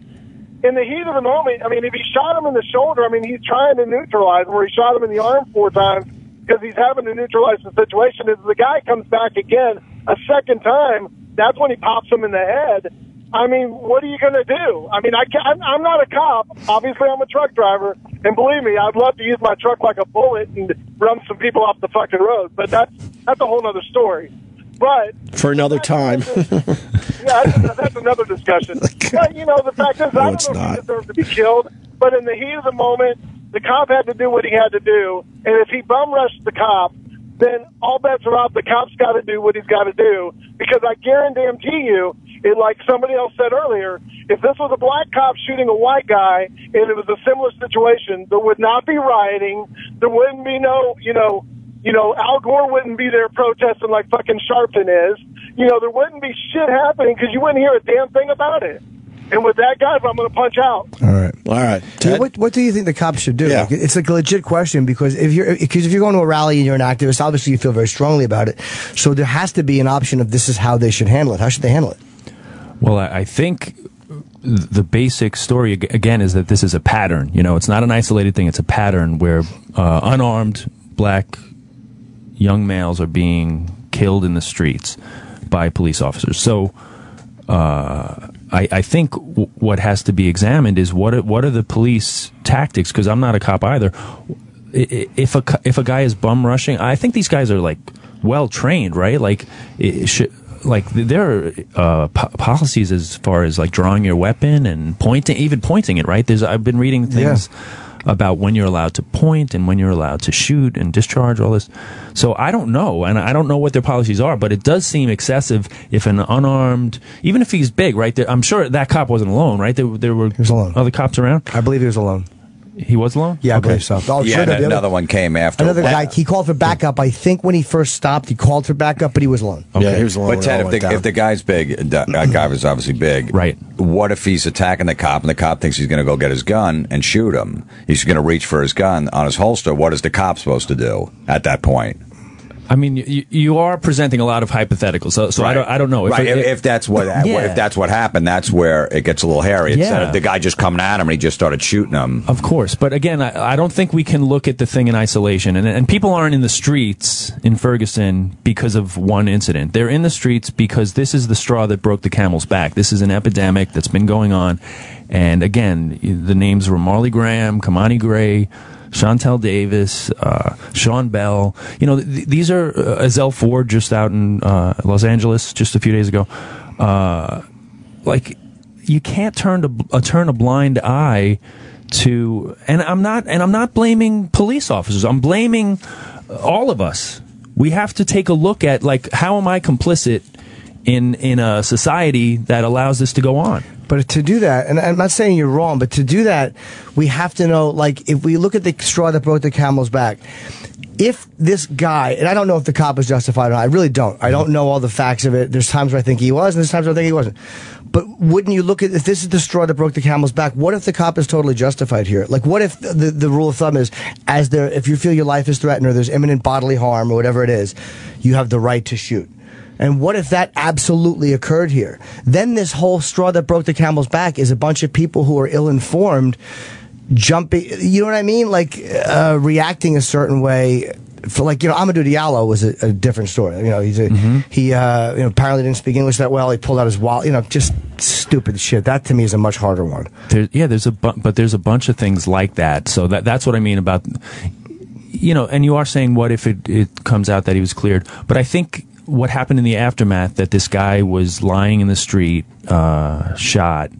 [SPEAKER 9] in the heat of the moment, if he shot him in the shoulder, he's trying to neutralize him, or he shot him in the arm 4 times, because he's having to neutralize the situation. As the guy comes back again a second time, that's when he pops him in the head. What are you going to do? I'm not a cop. Obviously, I'm a truck driver. And believe me, I'd love to use my truck like a bullet and run some people off the fucking road. But that's a whole other story. But
[SPEAKER 2] for another time.
[SPEAKER 9] That's another discussion. But, the fact is, I don't know if he deserves to be killed. But in the heat of the moment, the cop had to do what he had to do. And if he bum rushed the cop, then all bets are off. The cop's got to do what he's got to do. Because I guarantee you, like somebody else said earlier, if this was a black cop shooting a white guy and it was a similar situation, there would not be rioting. There wouldn't be no, Al Gore wouldn't be there protesting like fucking Sharpton is. There wouldn't be shit happening because you wouldn't hear a damn thing about it. And with that, guys, I'm going to punch out.
[SPEAKER 3] All right. Ted? What do you think the cops should do?
[SPEAKER 2] Yeah.
[SPEAKER 3] It's like a legit question, because if you're going to a rally and you're an activist, obviously you feel very strongly about it. So there has to be an option of this is how they should handle it. How should they handle it?
[SPEAKER 1] Well, I think the basic story, again, is that this is a pattern. It's not an isolated thing. It's a pattern where unarmed black young males are being killed in the streets by police officers. So I think what has to be examined is what are the police tactics, because I'm not a cop either. If a guy is bum rushing, I think these guys are like well trained, right? Like there are policies as far as like drawing your weapon and pointing it, right? I've been reading things about when you're allowed to point and when you're allowed to shoot and discharge, all this. So I don't know, and I don't know what their policies are, but it does seem excessive if an unarmed, even if he's big, right? I'm sure that cop wasn't alone, right? There were other cops around?
[SPEAKER 3] I believe he was alone.
[SPEAKER 1] He was alone?
[SPEAKER 3] Yeah, I believe so.
[SPEAKER 4] Oh, yeah, another one came after.
[SPEAKER 3] Another guy, he called for backup. I think when he first stopped, he called for backup, but he was alone.
[SPEAKER 2] Okay. Yeah, he was alone.
[SPEAKER 4] But Ted, if the guy's big, that guy was obviously big.
[SPEAKER 1] Right.
[SPEAKER 4] What if he's attacking the cop and the cop thinks he's going to go get his gun and shoot him? He's going to reach for his gun on his holster. What is the cop supposed to do at that point?
[SPEAKER 1] I mean, you are presenting a lot of hypotheticals, so
[SPEAKER 4] Right.
[SPEAKER 1] I don't know
[SPEAKER 4] If that's what if that's what happened, that's where it gets a little hairy. Instead of the guy just coming at him and he just started shooting him.
[SPEAKER 1] Of course, but again, I don't think we can look at the thing in isolation. And people aren't in the streets in Ferguson because of one incident. They're in the streets because this is the straw that broke the camel's back. This is an epidemic that's been going on. And again, the names were Marley Graham, Kamani Gray, Chantel Davis, Sean Bell. You know, these are Azelle Ford, just out in Los Angeles just a few days ago. Like, you can't turn a blind eye to, and I'm not blaming police officers. I'm blaming all of us. We have to take a look at, like, how am I complicit in a society that allows this to go on?
[SPEAKER 3] But to do that, and I'm not saying you're wrong, but to do that, we have to know, like, if we look at the straw that broke the camel's back, if this guy, and I don't know if the cop was justified or not, I really don't. I don't know all the facts of it. There's times where I think he was, and there's times where I think he wasn't. But wouldn't you look at, if this is the straw that broke the camel's back, what if the cop is totally justified here? Like, what if the rule of thumb is, if you feel your life is threatened or there's imminent bodily harm or whatever it is, you have the right to shoot? And what if that absolutely occurred here? Then this whole straw that broke the camel's back is a bunch of people who are ill-informed jumping, you know what I mean? Like, reacting a certain way. For, like, you know, Amadou Diallo was a different story. You know, he apparently didn't speak English that well. He pulled out his wallet. You know, just stupid shit. That to me is a much harder one.
[SPEAKER 1] There's a bunch of things like that. So that's what I mean about, you know, and you are saying, what if it comes out that he was cleared? But I think what happened in the aftermath, that this guy was lying in the street, shot,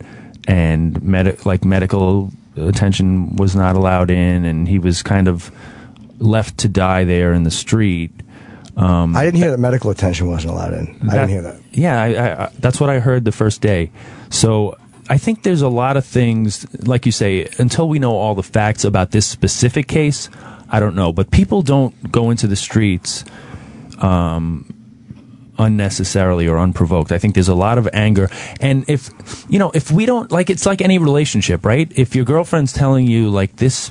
[SPEAKER 1] and medical attention was not allowed in, and he was kind of left to die there in the street.
[SPEAKER 3] I didn't hear that medical attention wasn't allowed in. I didn't hear that.
[SPEAKER 1] Yeah, that's what I heard the first day. So I think there's a lot of things, like you say, until we know all the facts about this specific case, I don't know. But people don't go into the streets unnecessarily or unprovoked. I think there's a lot of anger. And if we don't, like, it's like any relationship, right? If your girlfriend's telling you, like, this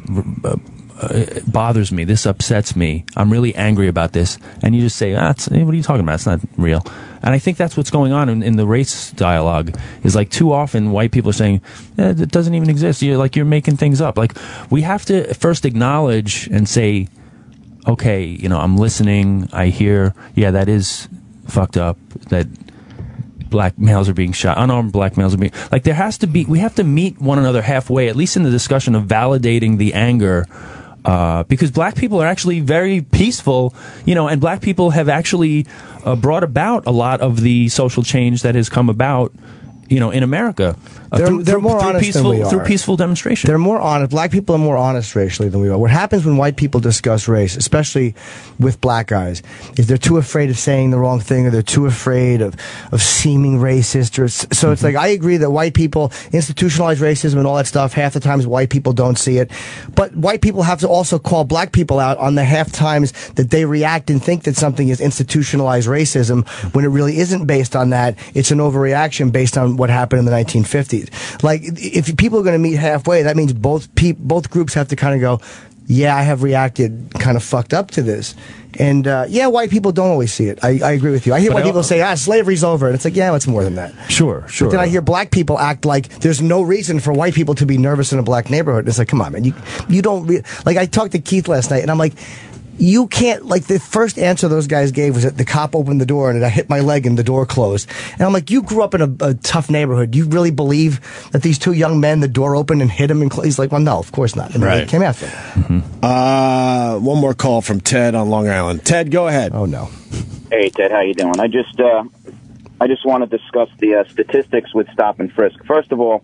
[SPEAKER 1] bothers me, this upsets me, I'm really angry about this, and you just say, what are you talking about? It's not real. And I think that's what's going on in the race dialogue, is, like, too often white people are saying, it doesn't even exist. You're making things up. Like, we have to first acknowledge and say, okay, you know, I'm listening, I hear, yeah, that is fucked up, that black males are being shot, unarmed black males are being, like, we have to meet one another halfway, at least in the discussion of validating the anger, because black people are actually very peaceful, you know, and black people have actually brought about a lot of the social change that has come about, you know, in America.
[SPEAKER 3] They're more honest than we are.
[SPEAKER 1] Through peaceful demonstration.
[SPEAKER 3] They're more honest. Black people are more honest racially than we are. What happens when white people discuss race, especially with black guys, is they're too afraid of saying the wrong thing, or they're too afraid of seeming racist. So it's like, I agree that white people institutionalize racism and all that stuff. Half the times white people don't see it. But white people have to also call black people out on the half times that they react and think that something is institutionalized racism when it really isn't based on that. It's an overreaction based on what happened in the 1950s. Like, if people are going to meet halfway, that means both groups have to kind of go, yeah, I have reacted kind of fucked up to this. And, yeah, white people don't always see it. I agree with you. I hear white people say, slavery's over. And it's like, yeah, it's more than that.
[SPEAKER 1] Sure.
[SPEAKER 3] But then I hear black people act like there's no reason for white people to be nervous in a black neighborhood. And it's like, come on, man. You don't like, I talked to Keith last night, and I'm like, you can't, like, the first answer those guys gave was that the cop opened the door and I hit my leg and the door closed. And I'm like, you grew up in a tough neighborhood. You really believe that these two young men, the door opened and hit him? And he's like, well, no, of course not. And right. They came after him.
[SPEAKER 2] Mm-hmm. One more call from Ted on Long Island. Ted, go ahead.
[SPEAKER 3] Oh, no.
[SPEAKER 10] Hey, Ted, how you doing? I just want to discuss the statistics with stop and frisk. First of all,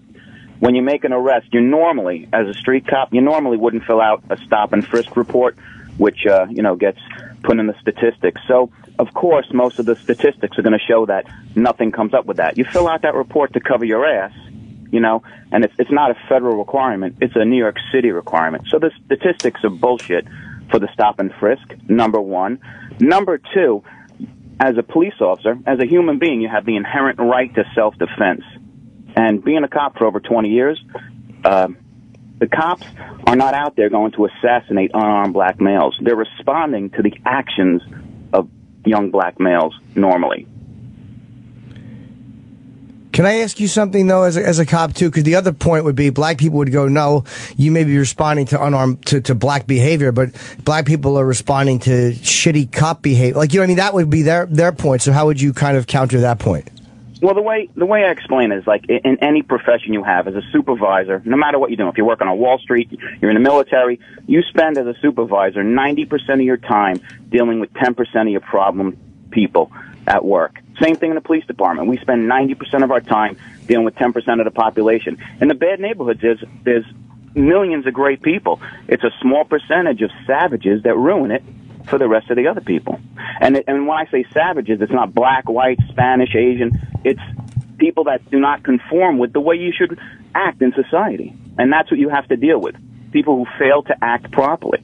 [SPEAKER 10] when you make an arrest, you normally, as a street cop, you normally wouldn't fill out a stop and frisk report, which, gets put in the statistics. So, of course, most of the statistics are going to show that nothing comes up with that. You fill out that report to cover your ass, and it's not a federal requirement. It's a New York City requirement. So the statistics are bullshit for the stop and frisk, number one. Number two, as a police officer, as a human being, you have the inherent right to self-defense. And being a cop for over 20 years, the cops are not out there going to assassinate unarmed black males. They're responding to the actions of young black males normally.
[SPEAKER 3] Can I ask you something, though, as a cop, too? Because the other point would be black people would go, no, you may be responding to unarmed, to black behavior, but black people are responding to shitty cop behavior. Like, you know what I mean? That would be their point. So how would you kind of counter that point?
[SPEAKER 10] Well, the way I explain it is like in any profession you have as a supervisor, no matter what you're doing, if you're working on Wall Street, you're in the military, you spend as a supervisor 90% of your time dealing with 10% of your problem people at work. Same thing in the police department. We spend 90% of our time dealing with 10% of the population. In the bad neighborhoods, there's millions of great people. It's a small percentage of savages that ruin it for the rest of the other people. And when I say savages, it's not black, white, Spanish, Asian. It's people that do not conform with the way you should act in society. And that's what you have to deal with. People who fail to act properly.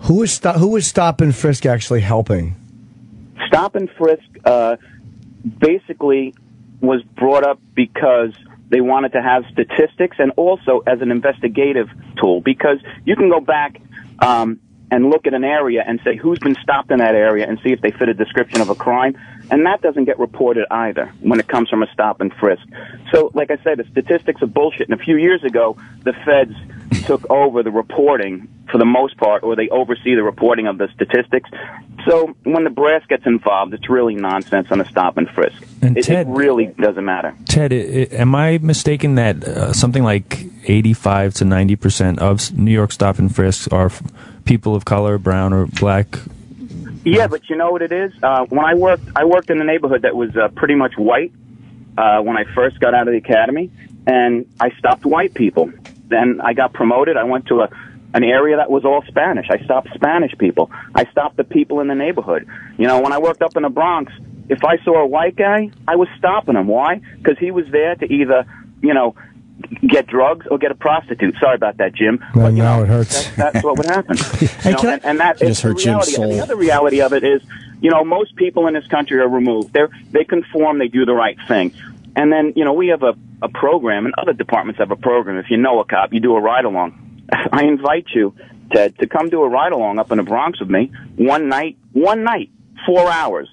[SPEAKER 3] Who is Stop and Frisk actually helping?
[SPEAKER 10] Stop and Frisk basically was brought up because they wanted to have statistics and also as an investigative tool, because you can go back and look at an area and say who's been stopped in that area and see if they fit a description of a crime, and that doesn't get reported either when it comes from a stop and frisk. So, like I said, the statistics are bullshit, and a few years ago, the feds took over the reporting for the most part, or they oversee the reporting of the statistics. So when the brass gets involved, it's really nonsense on a stop and frisk.
[SPEAKER 1] And
[SPEAKER 10] it really doesn't matter.
[SPEAKER 1] Ted, am I mistaken that something like 85 to 90% of New York stop and frisks are people of color, brown or black?
[SPEAKER 10] Yeah, but you know what it is? When I worked in a neighborhood that was pretty much white when I first got out of the academy, and I stopped white people. Then I got promoted. I went to an area that was all Spanish. I stopped Spanish people. I stopped the people in the neighborhood. You know, when I worked up in the Bronx, if I saw a white guy, I was stopping him. Why? Because he was there to either, you know, get drugs or get a prostitute. Sorry about that, Jim.
[SPEAKER 3] But, now it hurts.
[SPEAKER 10] That's what would happen.
[SPEAKER 3] Hey,
[SPEAKER 10] and that
[SPEAKER 2] just hurt Jim's soul.
[SPEAKER 10] And the other reality of it is, you know, most people in this country are removed. They conform. They do the right thing. And then, you know, we have a program, and other departments have a program. If you know a cop, you do a ride-along. I invite you, Ted, to come do a ride-along up in the Bronx with me one night, 4 hours,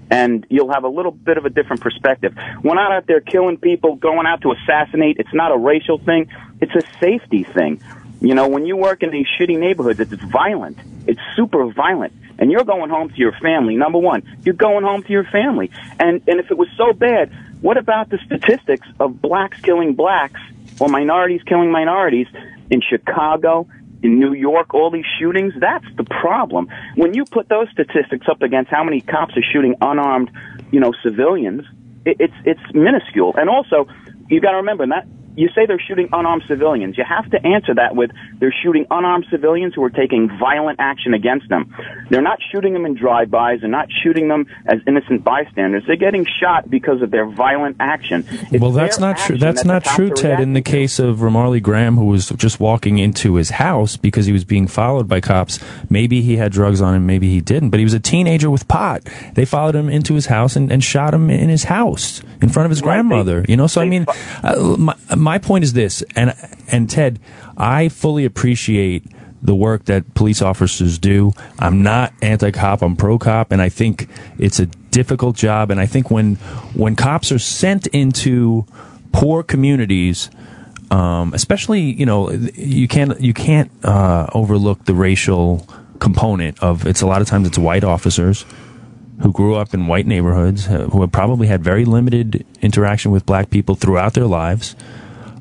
[SPEAKER 10] and you'll have a little bit of a different perspective. We're not out there killing people, going out to assassinate. It's not a racial thing. It's a safety thing. You know, when you work in these shitty neighborhoods, it's violent. It's super violent. And you're going home to your family. Number one, you're going home to your family. And if it was so bad, what about the statistics of blacks killing blacks or minorities killing minorities in Chicago, in New York, all these shootings? That's the problem. When you put those statistics up against how many cops are shooting unarmed, you know, civilians, it's minuscule. And also, you got to remember that you say they're shooting unarmed civilians. You have to answer that with they're shooting unarmed civilians who are taking violent action against them. They're not shooting them in drive-bys. They're not shooting them as innocent bystanders. They're getting shot because of their violent action.
[SPEAKER 1] Well, that's not true. That's not true, Ted. In the case of Ramarley Graham, who was just walking into his house because he was being followed by cops, maybe he had drugs on him, maybe he didn't, but he was a teenager with pot. They followed him into his house and shot him in his house in front of his grandmother. You know, so I mean, my point is this, and Ted, I fully appreciate the work that police officers do. I'm not anti-cop, I'm pro-cop, and I think it's a difficult job. And I think when cops are sent into poor communities, especially, you know, you can't overlook the racial component of it's. A lot of times it's white officers who grew up in white neighborhoods, who have probably had very limited interaction with black people throughout their lives.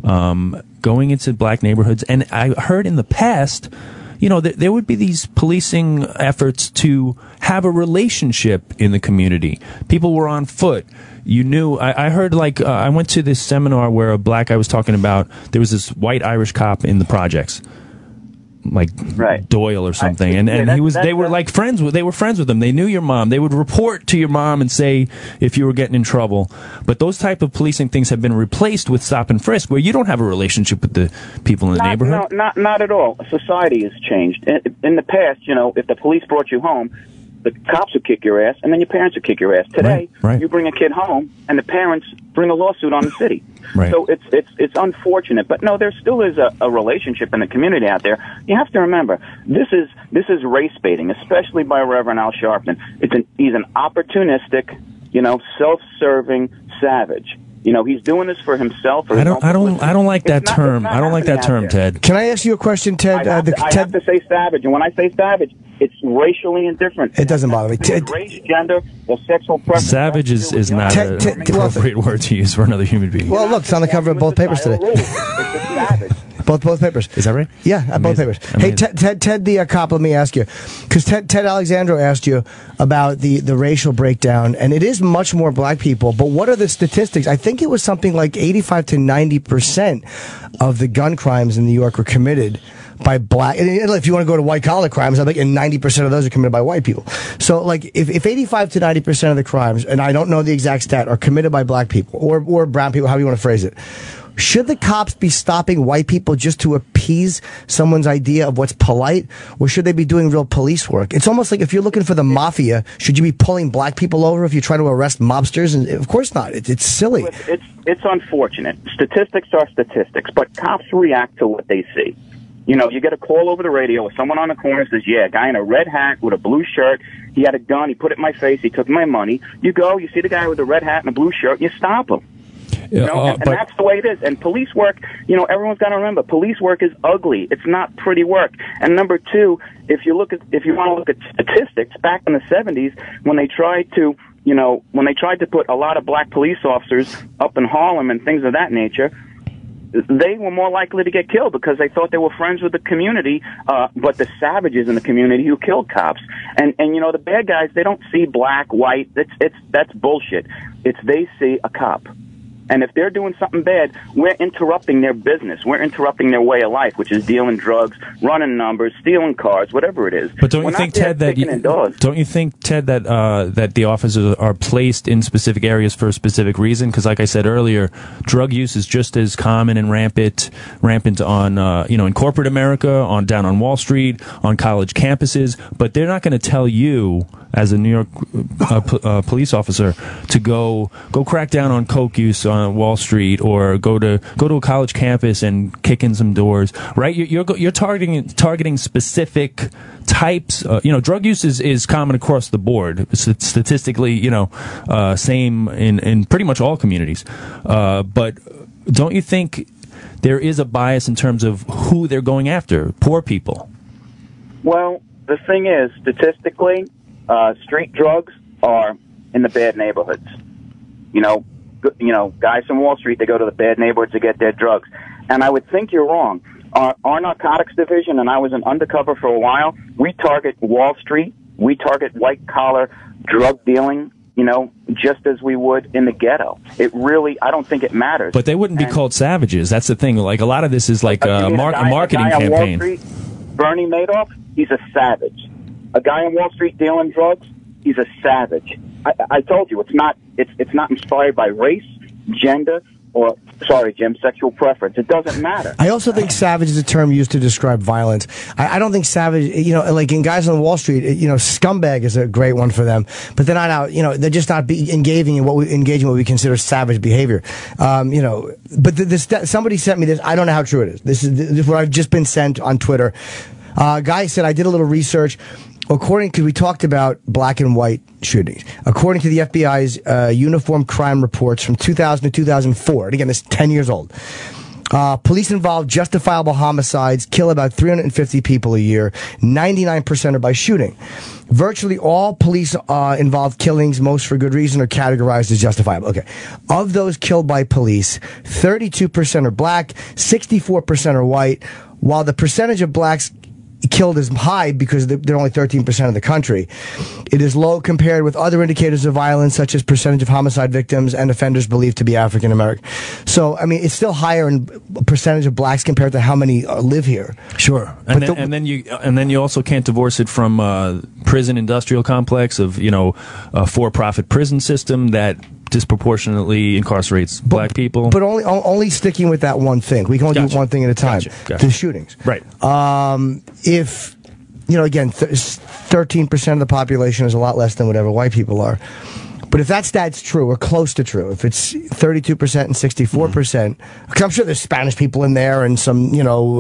[SPEAKER 1] Going into black neighborhoods. And I heard in the past, you know, there would be these policing efforts to have a relationship in the community. People were on foot. You knew, I heard like, I went to this seminar where a black guy was talking about, there was this white Irish cop in the projects. Like
[SPEAKER 10] right.
[SPEAKER 1] Doyle or something, and they were friends with him. They knew your mom. They would report to your mom and say if you were getting in trouble. But those type of policing things have been replaced with stop and frisk, where you don't have a relationship with the people in the neighborhood.
[SPEAKER 10] No, not at all. Society has changed. In the past, you know, if the police brought you home, the cops would kick your ass, and then your parents would kick your ass. Today,
[SPEAKER 1] Right.
[SPEAKER 10] you bring a kid home, and the parents bring a lawsuit on the city.
[SPEAKER 1] Right.
[SPEAKER 10] So it's unfortunate, but no, there still is a relationship in the community out there. You have to remember, this is race baiting, especially by Reverend Al Sharpton. He's an opportunistic, self-serving savage. He's doing this for himself.
[SPEAKER 1] I don't like that term. I don't like that term, Ted.
[SPEAKER 3] Can I ask you a question, Ted?
[SPEAKER 10] I have to say savage, and when I say savage, it's racially indifferent.
[SPEAKER 3] It doesn't bother me.
[SPEAKER 10] Race, gender, or sexual preference.
[SPEAKER 1] Savage is not an appropriate word to use for another human being.
[SPEAKER 3] Well, look, it's on the cover of both papers today.
[SPEAKER 10] It's a savage.
[SPEAKER 3] Both papers.
[SPEAKER 1] Is that right?
[SPEAKER 3] Yeah, both papers.
[SPEAKER 1] Amazing.
[SPEAKER 3] Hey, Ted the cop, let me ask you, because Ted Alexandro asked you about the racial breakdown, and it is much more black people, but what are the statistics? I think it was something like 85 to 90% of the gun crimes in New York were committed by black. And if you want to go to white-collar crimes, I think 90% of those are committed by white people. So, like, if 85 to 90% of the crimes, and I don't know the exact stat, are committed by black people or brown people, however you want to phrase it, should the cops be stopping white people just to appease someone's idea of what's polite, or should they be doing real police work? It's almost like if you're looking for the mafia, should you be pulling black people over if you're trying to arrest mobsters? And of course not. It's silly.
[SPEAKER 10] It's unfortunate. Statistics are statistics, but cops react to what they see. You get a call over the radio or someone on the corner says, yeah, a guy in a red hat with a blue shirt, he had a gun, he put it in my face, he took my money. You go, you see the guy with the red hat and a blue shirt, you stop him. And that's the way it is. And police work, everyone's got to remember, police work is ugly. It's not pretty work. And number two, if you want to look at statistics, back in the 70s, when they tried to put a lot of black police officers up in Harlem and things of that nature, they were more likely to get killed because they thought they were friends with the community, but the savages in the community who killed cops. And the bad guys, they don't see black, white. That's bullshit. They see a cop. And if they're doing something bad, we're interrupting their business. We're interrupting their way of life, which is dealing drugs, running numbers, stealing cars, whatever it is.
[SPEAKER 1] But don't you think, Ted, that the officers are placed in specific areas for a specific reason? Because, like I said earlier, drug use is just as common and rampant on in corporate America, down on Wall Street, on college campuses. But they're not going to tell you, as a New York police officer, to go crack down on coke use on Wall Street, or go to a college campus and kick in some doors, right? You're targeting specific types. Drug use is common across the board, statistically. Same in pretty much all communities. But don't you think there is a bias in terms of who they're going after? Poor people.
[SPEAKER 10] Well, the thing is, statistically, street drugs are in the bad neighborhoods. Guys from Wall Street, they go to the bad neighborhoods to get their drugs. And I would think you're wrong. Our narcotics division, and I was an undercover for a while, we target Wall Street, we target white-collar drug dealing, just as we would in the ghetto. I don't think it matters.
[SPEAKER 1] But they wouldn't be called savages. That's the thing. Like, a lot of this is like a marketing campaign.
[SPEAKER 10] Wall Street, Bernie Madoff, he's a savage. A guy on Wall Street dealing drugs, he's a savage. I told you, it's not inspired by race, gender, or, sorry, Jim, sexual preference. It doesn't matter.
[SPEAKER 3] I also think savage is a term used to describe violence. I don't think savage, like in guys on Wall Street, scumbag is a great one for them, but they're not out, they're just not engaging in what we consider savage behavior. But somebody sent me this. I don't know how true it is. This is what I've just been sent on Twitter. Guy said, I did a little research. Because we talked about black and white shootings. According to the FBI's uniform crime reports from 2000 to 2004, and again, this is 10 years old, police-involved justifiable homicides kill about 350 people a year. 99% are by shooting. Virtually all police-involved killings, most for good reason, are categorized as justifiable. Okay. Of those killed by police, 32% are black, 64% are white, while the percentage of blacks killed is high because they're only 13% of the country. It is low compared with other indicators of violence, such as percentage of homicide victims and offenders believed to be African American. So, it's still higher in percentage of blacks compared to how many live here.
[SPEAKER 1] Sure, and then you also can't divorce it from prison industrial complex of a for-profit prison system that disproportionately incarcerates black people.
[SPEAKER 3] But only sticking with that one thing. We can only do one thing at a time.
[SPEAKER 1] Gotcha.
[SPEAKER 3] The shootings.
[SPEAKER 1] Right.
[SPEAKER 3] If again, 13% of the population is a lot less than whatever white people are. But if that stat's true, or close to true, if it's 32% and 64%, because I'm sure there's Spanish people in there and some,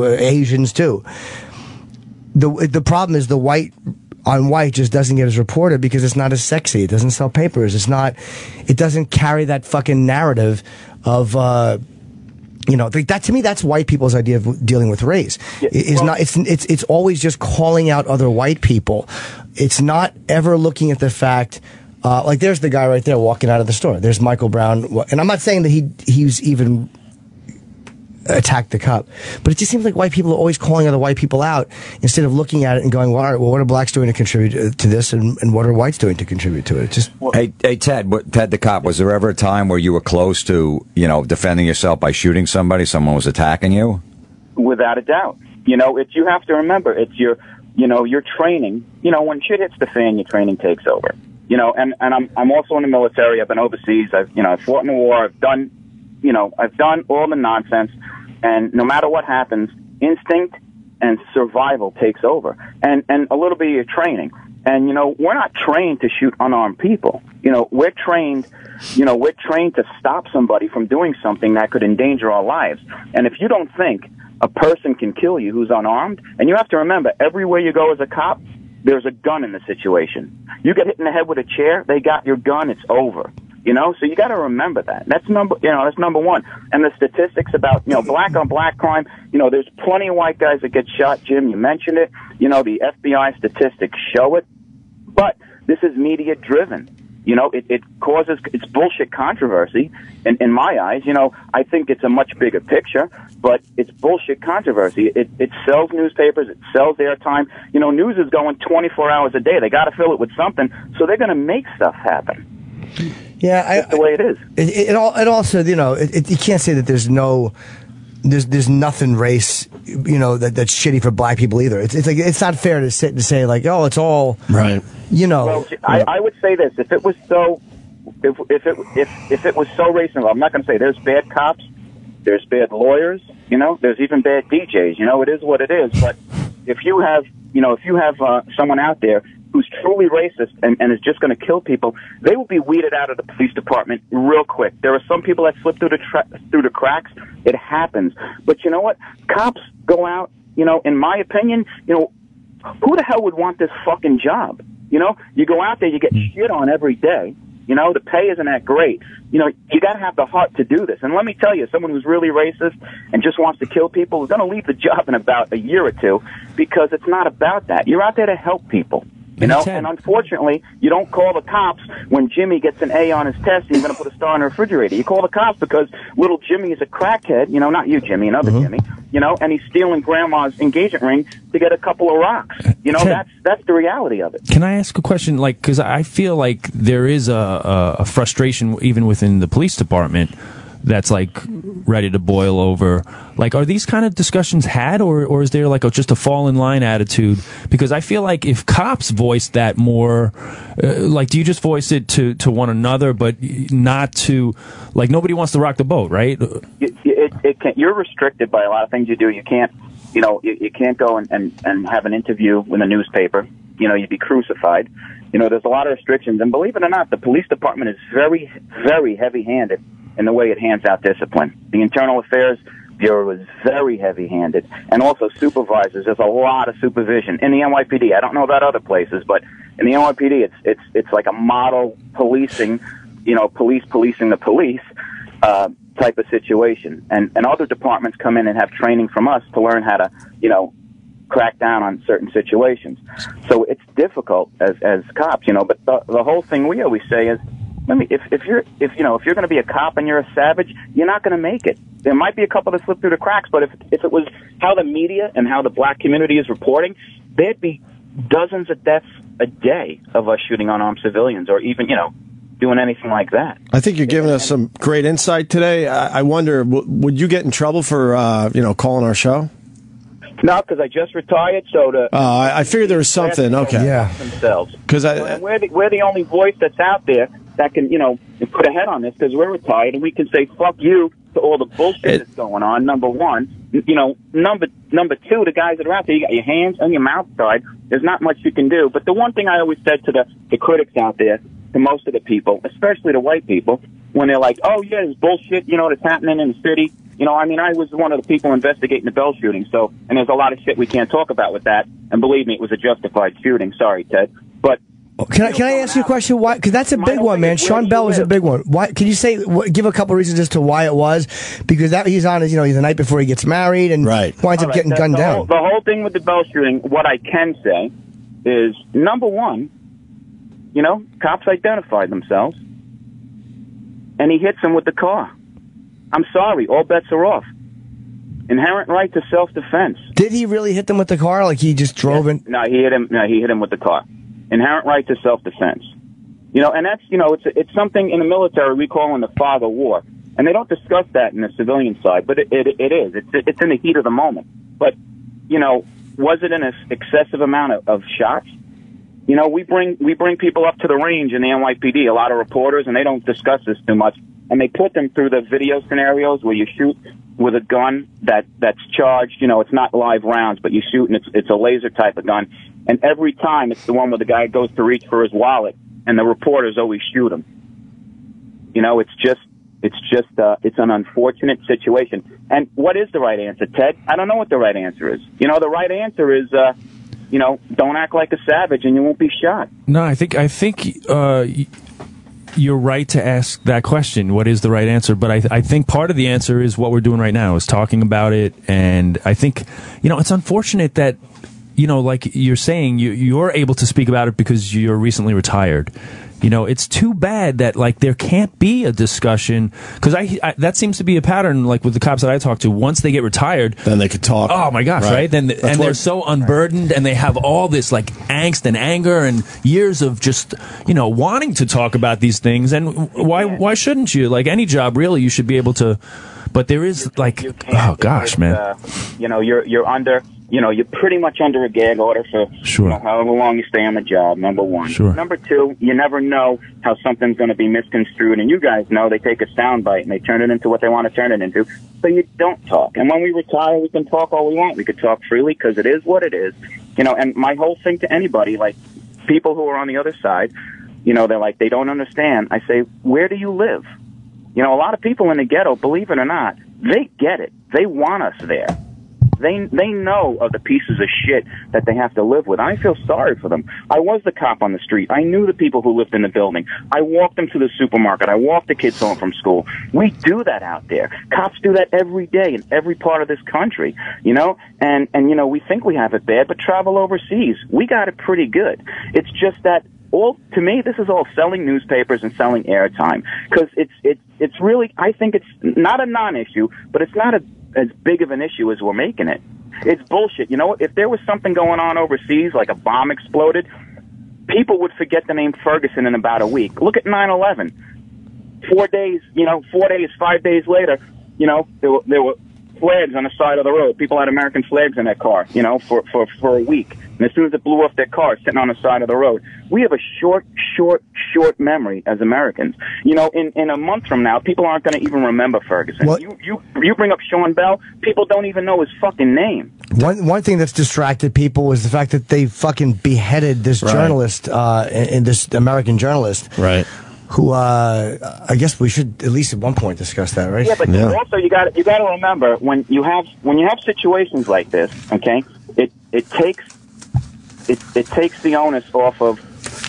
[SPEAKER 3] Asians too. The problem is the white on white just doesn't get as reported because it's not as sexy. It doesn't sell papers. It doesn't carry that fucking narrative of, that to me, that's white people's idea of dealing with race. It's always just calling out other white people. It's not ever looking at the fact. Like there's the guy right there walking out of the store. There's Michael Brown, and I'm not saying that he's even attacked the cop, but it just seems like white people are always calling other white people out instead of looking at it and going, well, all right, well, what are blacks doing to contribute to this, and what are whites doing to contribute to it?
[SPEAKER 4] Hey, Ted the cop, was there ever a time where you were close to, defending yourself by shooting somebody? Someone was attacking you?
[SPEAKER 10] Without a doubt. You have to remember, it's your training. When shit hits the fan, your training takes over. And I'm also in the military. I've been overseas. I've fought in the war. I've done all the nonsense. And no matter what happens, instinct and survival takes over. And a little bit of your training. And, we're not trained to shoot unarmed people. We're trained to stop somebody from doing something that could endanger our lives. And if you don't think a person can kill you who's unarmed, and you have to remember, everywhere you go as a cop, there's a gun in the situation. You get hit in the head with a chair, they got your gun, it's over. So you got to remember that. That's number one. And the statistics about, black on black crime, there's plenty of white guys that get shot. Jim, you mentioned it. The FBI statistics show it. But this is media driven. It's bullshit controversy. In my eyes, I think it's a much bigger picture, but it's bullshit controversy. It sells newspapers, it sells airtime. News is going 24 hours a day. They got to fill it with something, so they're going to make stuff happen.
[SPEAKER 3] Yeah,
[SPEAKER 10] that's the way it is.
[SPEAKER 3] It also, you can't say that there's nothing race, that's shitty for black people either. It's like, it's not fair to sit and say like, oh, it's all
[SPEAKER 2] right.
[SPEAKER 10] Well, I would say this: if it was so, if it was so racist, I'm not going to say there's bad cops, there's bad lawyers, there's even bad DJs. It is what it is. But if you have someone out there who's truly racist and is just going to kill people, they will be weeded out of the police department real quick. There are some people that slip through the cracks. It happens. But you know what? Cops go out, in my opinion, who the hell would want this fucking job? You go out there, you get shit on every day. The pay isn't that great. You got to have the heart to do this. And let me tell you, someone who's really racist and just wants to kill people is going to leave the job in about a year or two, because it's not about that. You're out there to help people. And unfortunately, you don't call the cops when Jimmy gets an A on his test and you're going to put a star in the refrigerator. You call the cops because little Jimmy is a crackhead, not you, Jimmy, another Jimmy, and he's stealing grandma's engagement ring to get a couple of rocks. That's the reality of it.
[SPEAKER 1] Can I ask a question? Because I feel like there is a frustration even within the police department that's ready to boil over. Are these kind of discussions had, or is there just a fall in line attitude? Because I feel like if cops voice that more, do you just voice it to one another, but not to, nobody wants to rock the boat, right?
[SPEAKER 10] You're restricted by a lot of things you do. You can't, you can't go and have an interview with a newspaper. You'd be crucified. There's a lot of restrictions, and believe it or not, the police department is very, very heavy-handed in the way it hands out discipline. The Internal Affairs Bureau is very heavy-handed, and also supervisors. There's a lot of supervision in the NYPD. I don't know about other places, but in the NYPD, it's like a model policing, police policing the police type of situation. And other departments come in and have training from us to learn how to, crack down on certain situations. So it's difficult as cops, But the whole thing we always say is, if you're going to be a cop and you're a savage, you're not going to make it. There might be a couple that slip through the cracks, but if it was how the media and how the black community is reporting, there'd be dozens of deaths a day of us shooting unarmed civilians, or even doing anything like that.
[SPEAKER 2] I think you're giving us some great insight today. I wonder, would you get in trouble for calling our show?
[SPEAKER 10] No, because I just retired, so
[SPEAKER 2] I figured there was something. Okay,
[SPEAKER 10] yeah. Themselves,
[SPEAKER 2] because
[SPEAKER 10] we're the only voice that's out there that can put a head on this, because we're retired and we can say fuck you to all the bullshit that's going on, number one. You know, number two, the guys that are out there, you got your hands on your mouth tied. There's not much you can do. But the one thing I always said to the critics out there, to most of the people, especially the white people, when they're like, oh, yeah, there's bullshit, you know, that's happening in the city. You know, I mean, I was one of the people investigating the Bell shooting, so, and there's a lot of shit we can't talk about with that. And believe me, it was a justified shooting. Sorry, Ted. But
[SPEAKER 3] Can I ask you a question? Why? Because that's a big one, man. Sean Bell was a big one. Why? Can you give a couple reasons as to why it was? Because he's on the night before he gets married and winds up getting gunned down.
[SPEAKER 10] The whole thing with the Bell shooting, what I can say is, number one, you know, cops identified themselves, and he hits him with the car. I'm sorry, all bets are off. Inherent right to self-defense.
[SPEAKER 3] Did he really hit them with the car? Like he just drove in?
[SPEAKER 10] No, he hit him. No, he hit him with the car. Inherent right to self-defense. You know, and that's, you know, it's something in the military we call in the fog of war, and they don't discuss that in the civilian side, but it is. It's in the heat of the moment. But, you know, was it an excessive amount of shots? You know, we bring people up to the range in the NYPD, a lot of reporters, and they don't discuss this too much. And they put them through the video scenarios where you shoot with a gun that's charged. You know, it's not live rounds, but you shoot and it's a laser type of gun. And every time it's the one where the guy goes to reach for his wallet, and the reporters always shoot him. You know, it's an unfortunate situation. And what is the right answer, Ted? I don't know what the right answer is. You know, the right answer is, you know, don't act like a savage and you won't be shot.
[SPEAKER 1] No, I think you're right to ask that question. What is the right answer? But I think part of the answer is what we're doing right now, is talking about it. And I think, you know, it's unfortunate that, you know, like you're saying, you're able to speak about it because you're recently retired. You know, it's too bad that, like, there can't be a discussion, because that seems to be a pattern, like, with the cops that I talk to. Once they get retired,
[SPEAKER 2] then they could talk.
[SPEAKER 1] Oh my gosh, right? Then they're so unburdened, and they have all this, like, angst and anger and years of just, you know, wanting to talk about these things. And why shouldn't you? Like any job, really, you should be able to. But there is, like, oh gosh, man.
[SPEAKER 10] You know, you're under. You know, you're pretty much under a gag order for
[SPEAKER 1] sure.
[SPEAKER 10] You know, however long you stay on the job, number one.
[SPEAKER 1] Sure.
[SPEAKER 10] Number two, you never know how something's going to be misconstrued. And you guys know they take a soundbite and they turn it into what they want to turn it into. So you don't talk. And when we retire, we can talk all we want. We could talk freely because it is what it is. You know, and my whole thing to anybody, like people who are on the other side, you know, they're like, they don't understand. I say, where do you live? You know, a lot of people in the ghetto, believe it or not, they get it. They want us there. They know of the pieces of shit that they have to live with. I feel sorry for them. I was the cop on the street. I knew the people who lived in the building. I walked them to the supermarket. I walked the kids home from school. We do that out there. Cops do that every day in every part of this country, you know? And you know, we think we have it bad, but travel overseas, we got it pretty good. It's just that to me, this is all selling newspapers and selling airtime. Because it's really, I think it's not a non-issue, but it's not as big of an issue as we're making it. It's bullshit. You know, if there was something going on overseas, like a bomb exploded, people would forget the name Ferguson in about a week. Look at 9/11. 5 days later, you know, there were flags on the side of the road. People had American flags in their car, you know, for a week. And as soon as it blew off their car, sitting on the side of the road. We have a short memory as Americans. You know, in a month from now, people aren't going to even remember Ferguson. Well, you bring up Sean Bell, people don't even know his fucking name.
[SPEAKER 3] One thing that's distracted people is the fact that they fucking beheaded this journalist, this American journalist.
[SPEAKER 2] Right.
[SPEAKER 3] Who, I guess we should at least at one point discuss that, right?
[SPEAKER 10] Yeah, but also you got to remember when you have situations like this, okay, it takes the onus off of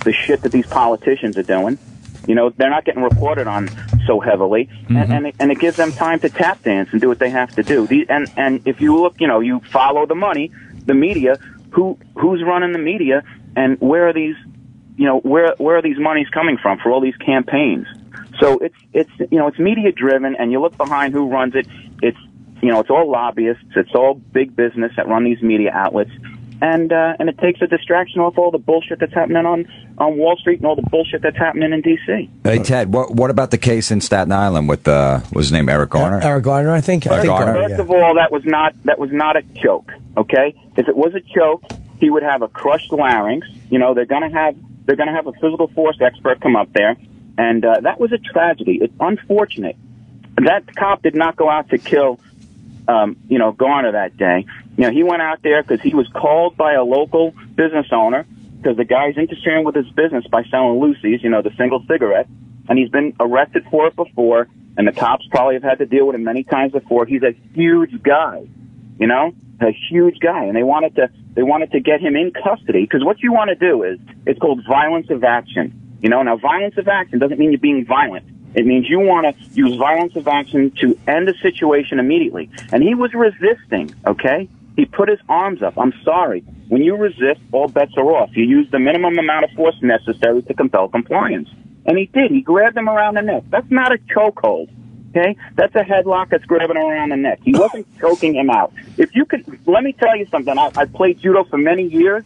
[SPEAKER 10] the shit that these politicians are doing. You know, they're not getting reported on so heavily, and it gives them time to tap dance and do what they have to do. And if you look, you know, you follow the money, the media, who's running the media, and where are these, you know, where are these monies coming from for all these campaigns? So it's you know, it's media driven, and you look behind who runs it. It's, you know, it's all lobbyists, it's all big business that run these media outlets. And it takes a distraction off all the bullshit that's happening on Wall Street and all the bullshit that's happening in D.C.
[SPEAKER 4] Hey, Ted, what about the case in Staten Island with, what was his name, Eric Garner?
[SPEAKER 3] Eric Garner, I think.
[SPEAKER 10] First of all, that was not a joke, okay? If it was a joke, he would have a crushed larynx. You know, they're gonna have a physical force expert come up there, and that was a tragedy. It's unfortunate that cop did not go out to kill, Garner that day. He went out there because he was called by a local business owner because the guy's interfering with his business by selling Lucy's, the single cigarette, and he's been arrested for it before, and the cops probably have had to deal with him many times before. He's a huge guy, a huge guy, and they wanted to get him in custody because what you want to do is it's called violence of action. Now violence of action doesn't mean you're being violent. It means you want to use violence of action to end the situation immediately. And he was resisting, okay? He put his arms up. I'm sorry. When you resist, all bets are off. You use the minimum amount of force necessary to compel compliance. And he did. He grabbed him around the neck. That's not a chokehold, okay? That's a headlock that's grabbing him around the neck. He wasn't choking him out. If you could, let me tell you something. I played judo for many years,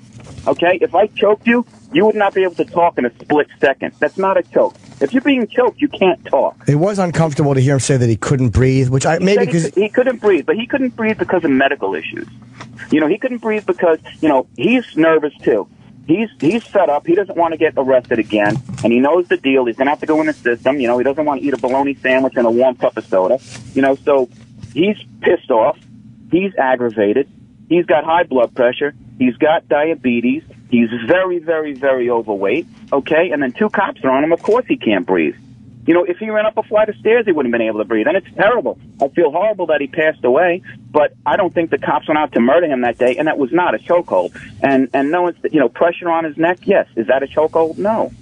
[SPEAKER 10] okay? If I choked you, you would not be able to talk in a split second. That's not a choke. If you're being choked, you can't talk.
[SPEAKER 3] It was uncomfortable to hear him say that he couldn't breathe, which maybe because
[SPEAKER 10] he couldn't breathe, but he couldn't breathe because of medical issues. He couldn't breathe because he's nervous too. He's fed up. He doesn't want to get arrested again, and he knows the deal. He's going to have to go in the system. He doesn't want to eat a bologna sandwich and a warm cup of soda. So he's pissed off. He's aggravated. He's got high blood pressure. He's got diabetes. He's very, very, very overweight, okay? And then 2 cops are on him. Of course he can't breathe. If he ran up a flight of stairs, he wouldn't have been able to breathe. And it's terrible. I feel horrible that he passed away, but I don't think the cops went out to murder him that day, and that was not a chokehold. And no one's, pressure on his neck, yes. Is that a chokehold? No.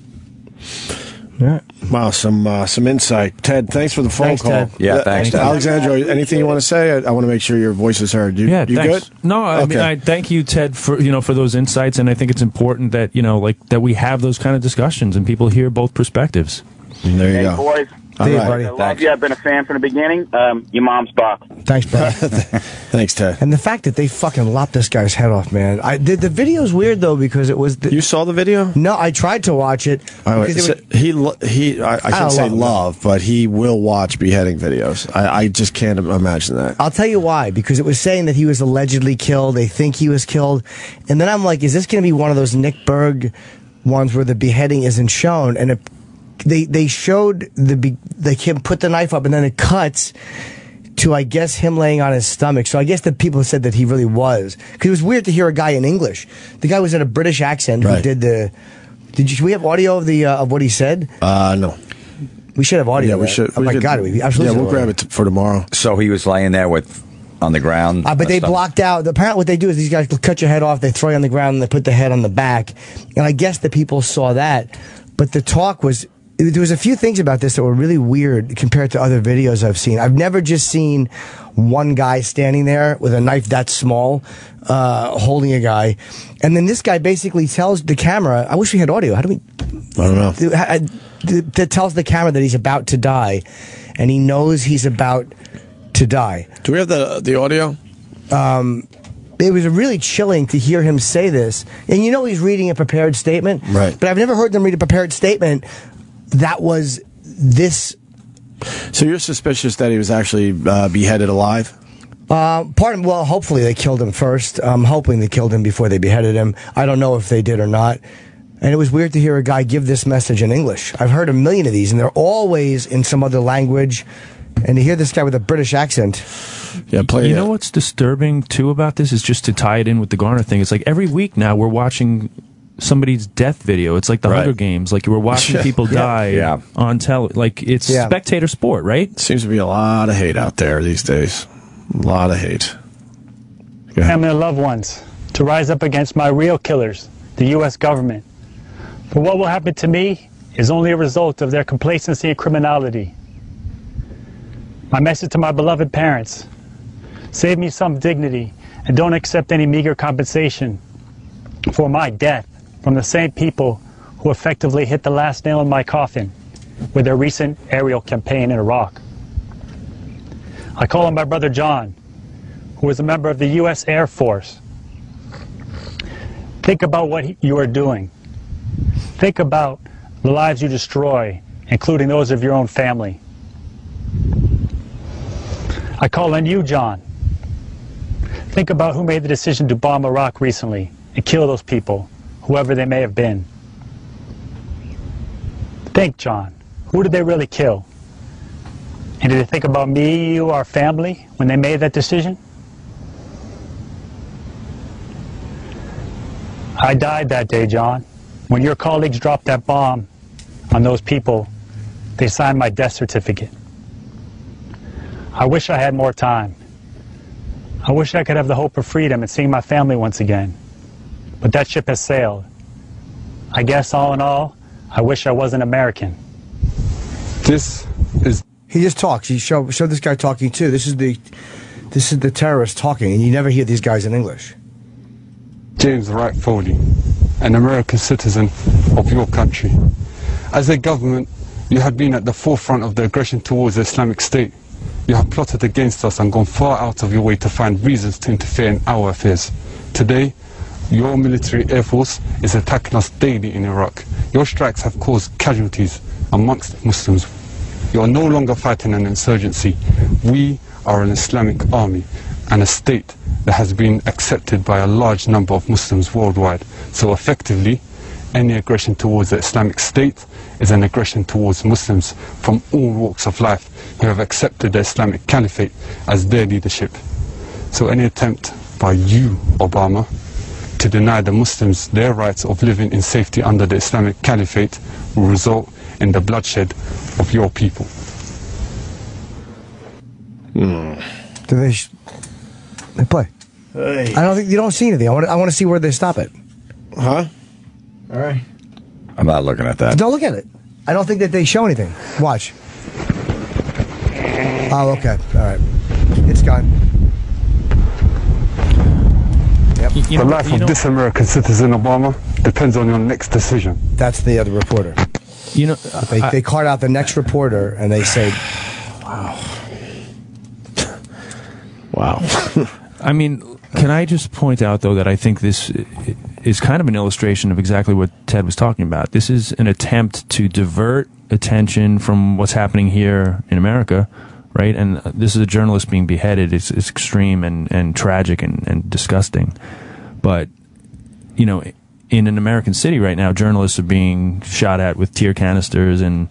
[SPEAKER 2] Yeah. Wow, some insight. Ted, thanks for the phone call.
[SPEAKER 4] Ted. Yeah, thanks, Ted.
[SPEAKER 2] Alexandro, anything you want to say? I want to make sure your voice is heard. You
[SPEAKER 1] thanks.
[SPEAKER 2] Good?
[SPEAKER 1] No, I mean, I thank you, Ted, for for those insights, and I think it's important that that we have those kind of discussions and people hear both perspectives.
[SPEAKER 2] And there you go.
[SPEAKER 10] Boys.
[SPEAKER 2] All right.
[SPEAKER 10] Buddy. I love you. I've been a fan from the beginning. Your mom's box.
[SPEAKER 3] Thanks, brother.
[SPEAKER 2] Thanks, Ted.
[SPEAKER 3] And the fact that they fucking lopped this guy's head off, man. The video's weird though because it was.
[SPEAKER 2] You saw the video?
[SPEAKER 3] No, I tried to watch it.
[SPEAKER 2] I shouldn't say love, but he will watch beheading videos. I just can't imagine that.
[SPEAKER 3] I'll tell you why. Because it was saying that he was allegedly killed. They think he was killed, and then I'm like, is this going to be one of those Nick Berg ones where the beheading isn't shown? And they showed him put the knife up, and then it cuts to, I guess, him laying on his stomach. So I guess the people said that he really was. Because it was weird to hear a guy in English. The guy was in a British accent who did the... Should we have audio of what he said?
[SPEAKER 2] No.
[SPEAKER 3] We should have audio.
[SPEAKER 2] Yeah, we should.
[SPEAKER 3] Oh my God, we absolutely.
[SPEAKER 2] Yeah, we'll grab it for tomorrow.
[SPEAKER 4] So he was laying there on the ground.
[SPEAKER 3] But they blocked out. Apparently, what they do is these guys will cut your head off. They throw you on the ground and they put the head on the back. And I guess the people saw that. But the talk was. There was a few things about this that were really weird compared to other videos I've seen. I've never just seen one guy standing there with a knife that small, holding a guy. And then this guy basically tells the camera, I wish we had audio. How do we?
[SPEAKER 2] I don't know.
[SPEAKER 3] That tells the camera that he's about to die. And he knows he's about to die.
[SPEAKER 2] Do we have the audio?
[SPEAKER 3] It was really chilling to hear him say this. And he's reading a prepared statement.
[SPEAKER 2] Right.
[SPEAKER 3] But I've never heard them read a prepared statement that was this.
[SPEAKER 2] So you're suspicious that he was actually beheaded alive?
[SPEAKER 3] Well, hopefully they killed him first. I'm hoping they killed him before they beheaded him. I don't know if they did or not. And it was weird to hear a guy give this message in English. I've heard a million of these, and they're always in some other language. And to hear this guy with a British accent.
[SPEAKER 2] Yeah,
[SPEAKER 1] You know what's disturbing, too, about this is just to tie it in with the Garner thing. It's like every week now we're watching somebody's death video. It's like the Hunger Games. Like you were watching people die on Like it's spectator sport, right?
[SPEAKER 2] Seems to be a lot of hate out there these days. A lot of hate.
[SPEAKER 11] And my loved ones to rise up against my real killers, the U.S. government. For what will happen to me is only a result of their complacency and criminality. My message to my beloved parents: save me some dignity and don't accept any meager compensation for my death from the same people who effectively hit the last nail in my coffin with their recent aerial campaign in Iraq. I call on my brother John, who is a member of the U.S. Air Force. Think about what you are doing. Think about the lives you destroy, including those of your own family. I call on you, John. Think about who made the decision to bomb Iraq recently and kill those people, whoever they may have been. Think, John. Who did they really kill? And did they think about me, you, our family when they made that decision? I died that day, John. When your colleagues dropped that bomb on those people, they signed my death certificate. I wish I had more time. I wish I could have the hope of freedom and seeing my family once again. But that ship has sailed. I guess all in all, I wish I wasn't American.
[SPEAKER 12] This is...
[SPEAKER 3] He just talks. He showed this guy talking too. This is the terrorist talking, and you never hear these guys in English.
[SPEAKER 12] James Wright Foley, an American citizen of your country. As a government, you have been at the forefront of the aggression towards the Islamic State. You have plotted against us and gone far out of your way to find reasons to interfere in our affairs. Today, your military air force is attacking us daily in Iraq. Your strikes have caused casualties amongst Muslims. You are no longer fighting an insurgency. We are an Islamic army and a state that has been accepted by a large number of Muslims worldwide. So effectively, any aggression towards the Islamic State is an aggression towards Muslims from all walks of life who have accepted the Islamic Caliphate as their leadership. So any attempt by you, Obama, to deny the Muslims their rights of living in safety under the Islamic Caliphate will result in the bloodshed of your people.
[SPEAKER 3] Do they play?
[SPEAKER 2] Hey.
[SPEAKER 3] I don't think you don't see anything. I want to see where they stop it.
[SPEAKER 2] Huh? All right.
[SPEAKER 4] I'm not looking at that.
[SPEAKER 3] Don't look at it. I don't think that they show anything. Watch. Oh, okay. All right. It's gone. Yep.
[SPEAKER 12] The life of this American citizen, Obama, depends on your next decision.
[SPEAKER 3] That's the other reporter.
[SPEAKER 1] You know,
[SPEAKER 3] they cart out the next reporter and they say, "Wow,
[SPEAKER 2] wow."
[SPEAKER 1] I mean, can I just point out, though, that I think this is kind of an illustration of exactly what Ted was talking about. This is an attempt to divert attention from what's happening here in America, right? And this is a journalist being beheaded. It's extreme and tragic and disgusting. But, you know, in an American city right now, journalists are being shot at with tear canisters and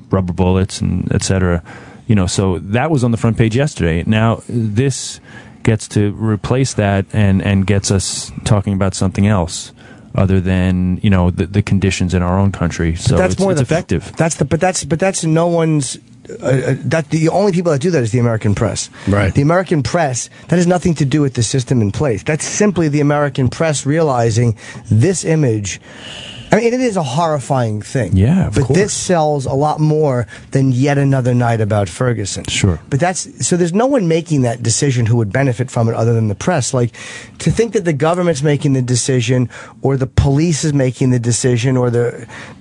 [SPEAKER 1] rubber bullets and et cetera. You know, so that was on the front page yesterday. Now, this gets to replace that and gets us talking about something else other than, you know, the conditions in our own country. So
[SPEAKER 3] that's
[SPEAKER 1] it's effective.
[SPEAKER 3] But that's no one's. That the only people that do that is the American press.
[SPEAKER 2] Right.
[SPEAKER 3] The American press, that has nothing to do with the system in place. That's simply the American press realizing this image. I mean, it is a horrifying thing.
[SPEAKER 1] Yeah, of
[SPEAKER 3] but
[SPEAKER 1] course.
[SPEAKER 3] this sells a lot more than yet another night about Ferguson.
[SPEAKER 1] Sure.
[SPEAKER 3] But so there's no one making that decision who would benefit from it other than the press. Like, to think that the government's making the decision or the police is making the decision or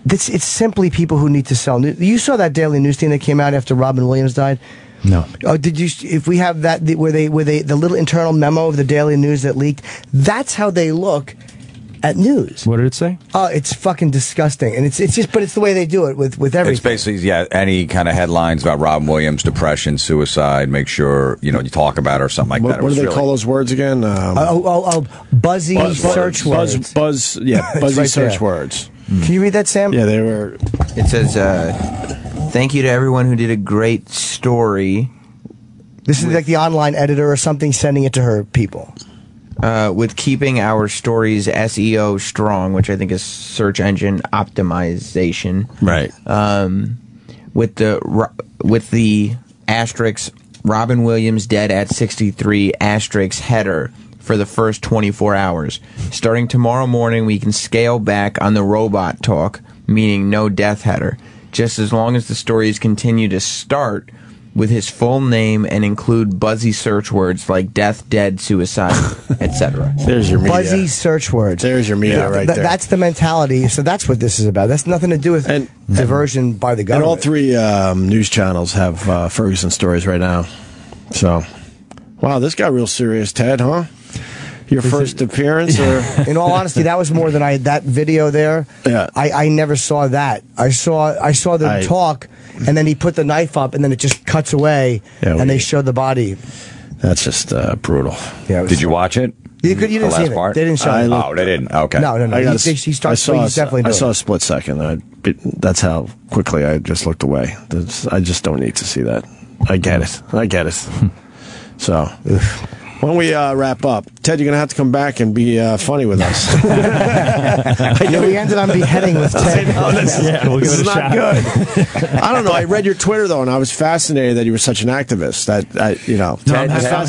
[SPEAKER 3] it's simply people who need to sell news. You saw that daily news thing that came out after Robin Williams died?
[SPEAKER 1] No.
[SPEAKER 3] Oh, did you? If we have that, where they the little internal memo of the daily news that leaked, that's how they look at news.
[SPEAKER 1] What did it say?
[SPEAKER 3] Oh, it's fucking disgusting, and it's just, but it's the way they do it with everything.
[SPEAKER 4] It's basically, yeah, any kind of headlines about Robin Williams, depression, suicide. Make sure you talk about it or something like that.
[SPEAKER 2] What do they call those words again?
[SPEAKER 3] Buzzy search words.
[SPEAKER 2] Buzzy
[SPEAKER 3] right
[SPEAKER 2] search
[SPEAKER 3] there.
[SPEAKER 2] words.
[SPEAKER 3] Can you read that, Sam?
[SPEAKER 2] Yeah, they were.
[SPEAKER 13] It says, "Thank you to everyone who did a great story."
[SPEAKER 3] This is like the online editor or something sending it to her people.
[SPEAKER 13] With keeping our stories SEO strong, which I think is search engine optimization.
[SPEAKER 2] Right.
[SPEAKER 13] With the asterisk Robin Williams dead at 63 asterisk header for the first 24 hours. Starting tomorrow morning, we can scale back on the robot talk, meaning no death header. Just as long as the stories continue to start with his full name and include buzzy search words like death, dead, suicide, etc.
[SPEAKER 2] There's your media.
[SPEAKER 3] Buzzy search words.
[SPEAKER 2] There's your media right there.
[SPEAKER 3] That's the mentality. So that's what this is about. That's nothing to do with diversion by the
[SPEAKER 2] And
[SPEAKER 3] government.
[SPEAKER 2] all three news channels have Ferguson stories right now. So, wow, this got real serious, Ted, huh? Your first appearance? Or?
[SPEAKER 3] In all honesty, that was more than that video there.
[SPEAKER 2] Yeah.
[SPEAKER 3] I never saw that. I saw the talk, and then he put the knife up, and then it just cuts away, and they show the body.
[SPEAKER 2] That's just brutal.
[SPEAKER 3] Yeah.
[SPEAKER 4] Did you watch it?
[SPEAKER 3] You didn't see it.
[SPEAKER 4] Part?
[SPEAKER 3] They didn't show it.
[SPEAKER 4] Oh, they didn't. Okay.
[SPEAKER 3] No.
[SPEAKER 2] I
[SPEAKER 3] saw
[SPEAKER 2] a split second. That's how quickly I just looked away. I just don't need to see that. I get it. So, why don't we wrap up? Ted, you're going to have to come back and be funny with us.
[SPEAKER 3] We ended on beheading with Ted.
[SPEAKER 1] We'll give it a
[SPEAKER 2] not
[SPEAKER 1] shot.
[SPEAKER 2] Good. I don't know. I read your Twitter, though, and I was fascinated that you were such an activist.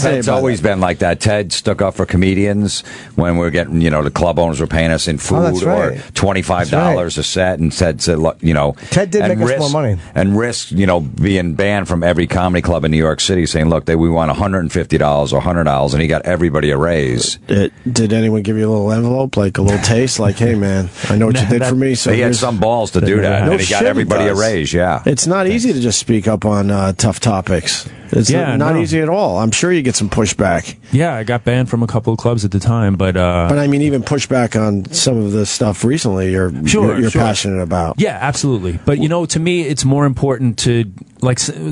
[SPEAKER 4] Ted's always been like that. Ted stuck up for comedians when we were getting, the club owners were paying us in food or $25 a set, and said,
[SPEAKER 3] Ted did make us more money.
[SPEAKER 4] And risked, being banned from every comedy club in New York City, saying, look, we want $150 or $100, and he got everybody a raise.
[SPEAKER 2] Did anyone give you a little envelope, like a little taste? Like, hey, man, I know what you did for me. So
[SPEAKER 4] he had some balls to do that, and he got everybody a raise, yeah.
[SPEAKER 2] It's not easy to just speak up on tough topics. It's not easy at all. I'm sure you get some pushback.
[SPEAKER 1] Yeah, I got banned from a couple of clubs at the time, but
[SPEAKER 2] I mean, even pushback on some of the stuff recently you're passionate about.
[SPEAKER 1] Yeah, absolutely. But, to me, it's more important to,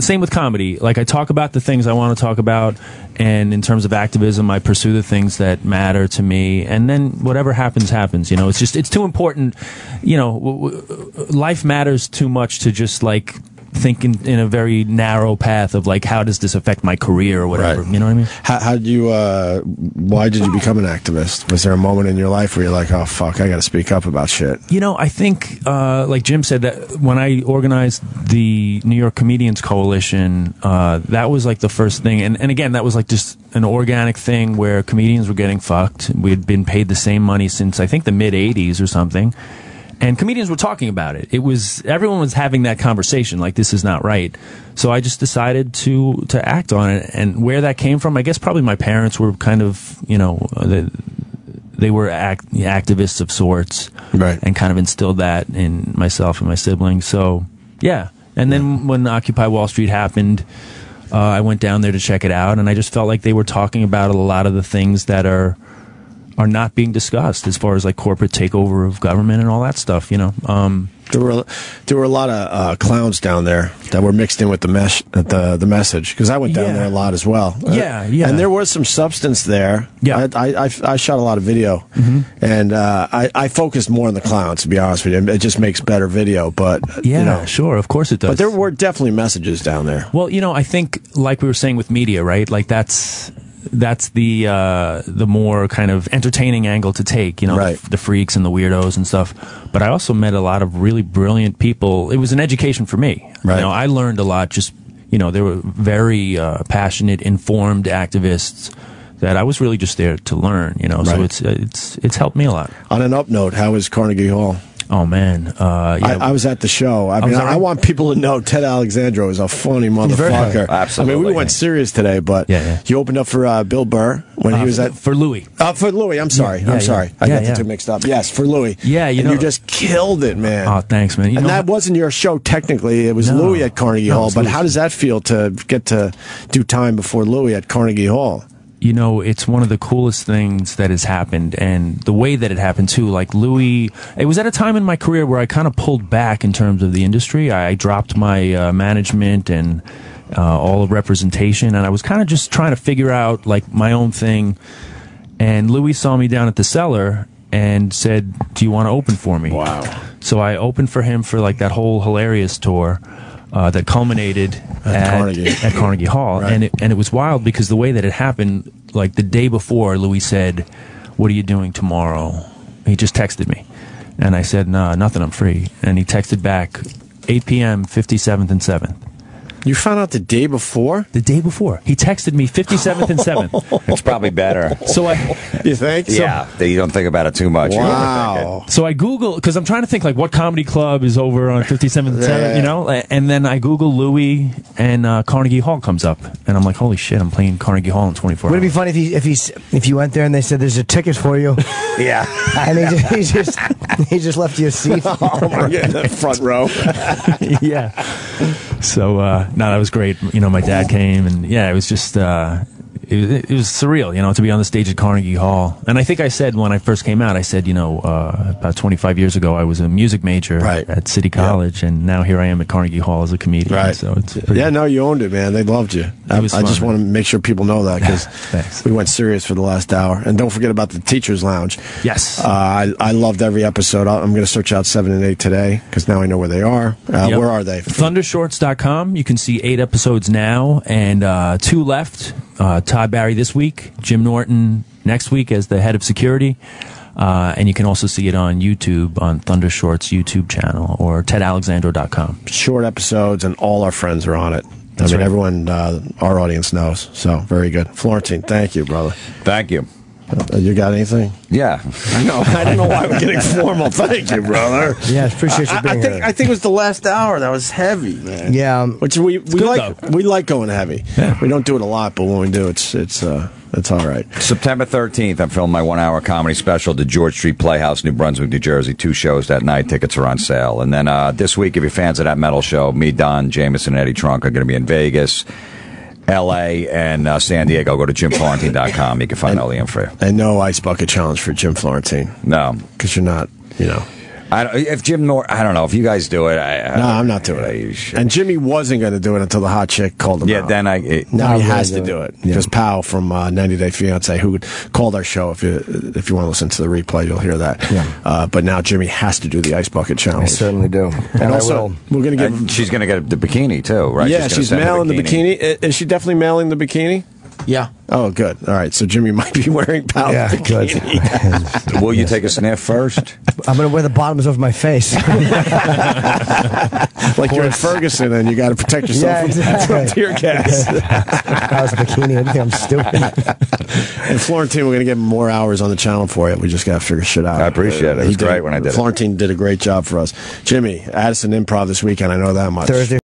[SPEAKER 1] same with comedy. Like, I talk about the things I want to talk about, and in terms of activism, I pursue the things that matter to me, and then whatever happens, happens. It's too important. Life matters too much to just, think in a very narrow path of how does this affect my career or whatever.
[SPEAKER 2] Right.
[SPEAKER 1] You know what I mean?
[SPEAKER 2] How did you? Why did you become an activist? Was there a moment in your life where you're like, oh fuck, I got to speak up about shit?
[SPEAKER 1] I think like Jim said, that when I organized the New York Comedians Coalition, that was the first thing, and again, that was just an organic thing where comedians were getting fucked. We had been paid the same money since I think the mid '80s or something. And comedians were talking about it. Everyone was having that conversation, this is not right. So I just decided to act on it. And where that came from, I guess probably my parents were kind of, they were activists of sorts.
[SPEAKER 2] Right.
[SPEAKER 1] And kind of instilled that in myself and my siblings. So, yeah. And then when Occupy Wall Street happened, I went down there to check it out. And I just felt like they were talking about a lot of the things that are not being discussed as far as corporate takeover of government and all that stuff. There
[SPEAKER 2] were a lot of clowns down there that were mixed in with the message, because I went down there a lot as well.
[SPEAKER 1] Yeah.
[SPEAKER 2] And there was some substance there.
[SPEAKER 1] Yeah,
[SPEAKER 2] I shot a lot of video, and I focused more on the clowns, to be honest with you. It just makes better video, but
[SPEAKER 1] sure, of course it does.
[SPEAKER 2] But there were definitely messages down there.
[SPEAKER 1] Well, I think like we were saying with media, right? That's the more kind of entertaining angle to take,
[SPEAKER 2] right.
[SPEAKER 1] the freaks and the weirdos and stuff. But I also met a lot of really brilliant people. It was an education for me.
[SPEAKER 2] Right.
[SPEAKER 1] I learned a lot. Just they were very passionate, informed activists that I was really just there to learn.
[SPEAKER 2] Right.
[SPEAKER 1] So it's helped me a lot.
[SPEAKER 2] On an up note, how was Carnegie Hall?
[SPEAKER 1] Oh, man.
[SPEAKER 2] I was at the show. I want people to know Ted Alexandro is a funny motherfucker.
[SPEAKER 4] Absolutely.
[SPEAKER 2] I mean, we went serious today, but you opened up for Bill Burr when he was at...
[SPEAKER 1] For Louis.
[SPEAKER 2] For Louis, I'm sorry. I'm sorry. I got the two mixed up. Yes, for Louis.
[SPEAKER 1] Yeah,
[SPEAKER 2] you just killed it, man.
[SPEAKER 1] Oh, thanks, man.
[SPEAKER 2] And that wasn't your show, technically. It was Louis at Carnegie Hall. But how does that feel to get to do time before Louis at Carnegie Hall?
[SPEAKER 1] It's one of the coolest things that has happened, and the way that it happened too. Louis, it was at a time in my career where I kind of pulled back in terms of the industry. I dropped my management and all of representation, and I was kind of just trying to figure out my own thing. And Louis saw me down at the Cellar and said, "Do you want to open for me?"
[SPEAKER 2] Wow!
[SPEAKER 1] So I opened for him for that whole Hilarious tour. That culminated at Carnegie Hall,
[SPEAKER 2] right.
[SPEAKER 1] and it was wild because the way that it happened, the day before, Louis said, "What are you doing tomorrow?" He just texted me, and I said, "Nah, nothing. I'm free." And he texted back, 8 p.m., 57th and 7th.
[SPEAKER 2] You found out the day before?
[SPEAKER 1] The day before. He texted me 57th and 7th.
[SPEAKER 4] It's probably better.
[SPEAKER 1] So
[SPEAKER 2] you think?
[SPEAKER 4] Yeah, you don't think about it too much.
[SPEAKER 2] Wow.
[SPEAKER 1] So I Google, because I'm trying to think what comedy club is over on 57th and 7th, and then I Google Louis, and Carnegie Hall comes up, and I'm like, holy shit, I'm playing Carnegie Hall in 24 hours.
[SPEAKER 3] Would it be funny if you went there and they said there's a ticket for you?
[SPEAKER 4] Yeah.
[SPEAKER 3] And he just left you a seat.
[SPEAKER 2] Oh my God, the front row.
[SPEAKER 1] Yeah. So no, that was great. My dad came, and it was just it was surreal, to be on the stage at Carnegie Hall. And I think I said when I first came out, I said, about 25 years ago, I was a music major at City College, and now here I am at Carnegie Hall as a comedian.
[SPEAKER 2] Right.
[SPEAKER 1] So it's
[SPEAKER 2] you owned it, man. They loved you. I just want to make sure people know that because we went serious for the last hour. And don't forget about the Teachers Lounge.
[SPEAKER 1] Yes.
[SPEAKER 2] I loved every episode. I'm going to search out 7 and 8 today because now I know where they are. Where are they?
[SPEAKER 1] Thundershorts.com. You can see 8 episodes now and 2 left. Todd Barry this week, Jim Norton next week as the head of security. And you can also see it on YouTube, on Thunder Shorts YouTube channel, or tedalexandro.com.
[SPEAKER 2] Short episodes, and all our friends are on it.
[SPEAKER 1] That's right.
[SPEAKER 2] Everyone, our audience knows. So, very good. Florentine, thank you, brother.
[SPEAKER 4] Thank you.
[SPEAKER 2] You got anything?
[SPEAKER 4] Yeah.
[SPEAKER 2] I know. I don't know why we're getting formal. Thank you, brother.
[SPEAKER 3] Yeah, appreciate you being here.
[SPEAKER 2] I think it was the last hour that was heavy, man.
[SPEAKER 3] Yeah.
[SPEAKER 2] Which we like going heavy. Yeah. We don't do it a lot, but when we do, it's all right.
[SPEAKER 4] September 13th, I'm filming my 1-hour comedy special at the George Street Playhouse, New Brunswick, New Jersey. 2 shows that night. Tickets are on sale. And then this week, if you're fans of that metal show, me, Don, Jameson, and Eddie Trunk are going to be in Vegas, L.A., and San Diego. Go to JimFlorentine.com. You can find all the info.
[SPEAKER 2] And no ice bucket challenge for Jim Florentine.
[SPEAKER 4] No.
[SPEAKER 2] Because you're not,
[SPEAKER 4] if Jim Norton, I don't know if you guys do it.
[SPEAKER 2] No, I'm not doing it. And Jimmy wasn't going to do it until the hot chick called him out.
[SPEAKER 4] Then
[SPEAKER 2] now he has to do it because Powell from 90 Day Fiance, who called our show, if you want to listen to the replay, you'll hear that. Yeah. But now Jimmy has to do the ice bucket challenge.
[SPEAKER 3] I certainly do,
[SPEAKER 2] and also we're going to get.
[SPEAKER 4] She's going to get the bikini too, right?
[SPEAKER 2] Yeah, she's mailing the bikini. Is she definitely mailing the bikini?
[SPEAKER 13] Yeah.
[SPEAKER 2] Oh, good. All right. So Jimmy might be wearing Powell's bikini.
[SPEAKER 4] Good. Will you take a sniff first?
[SPEAKER 3] I'm going to wear the bottoms of my face.
[SPEAKER 2] Like you're in Ferguson and you got to protect yourself from tear gas.
[SPEAKER 3] Powell's bikini. I think I'm stupid.
[SPEAKER 2] And Florentine, we're going to get more hours on the channel for you. We just got to figure shit out.
[SPEAKER 4] I appreciate it. It was great when I did it.
[SPEAKER 2] Florentine did a great job for us. Jimmy, Addison Improv this weekend. I know that much.
[SPEAKER 3] Thursday.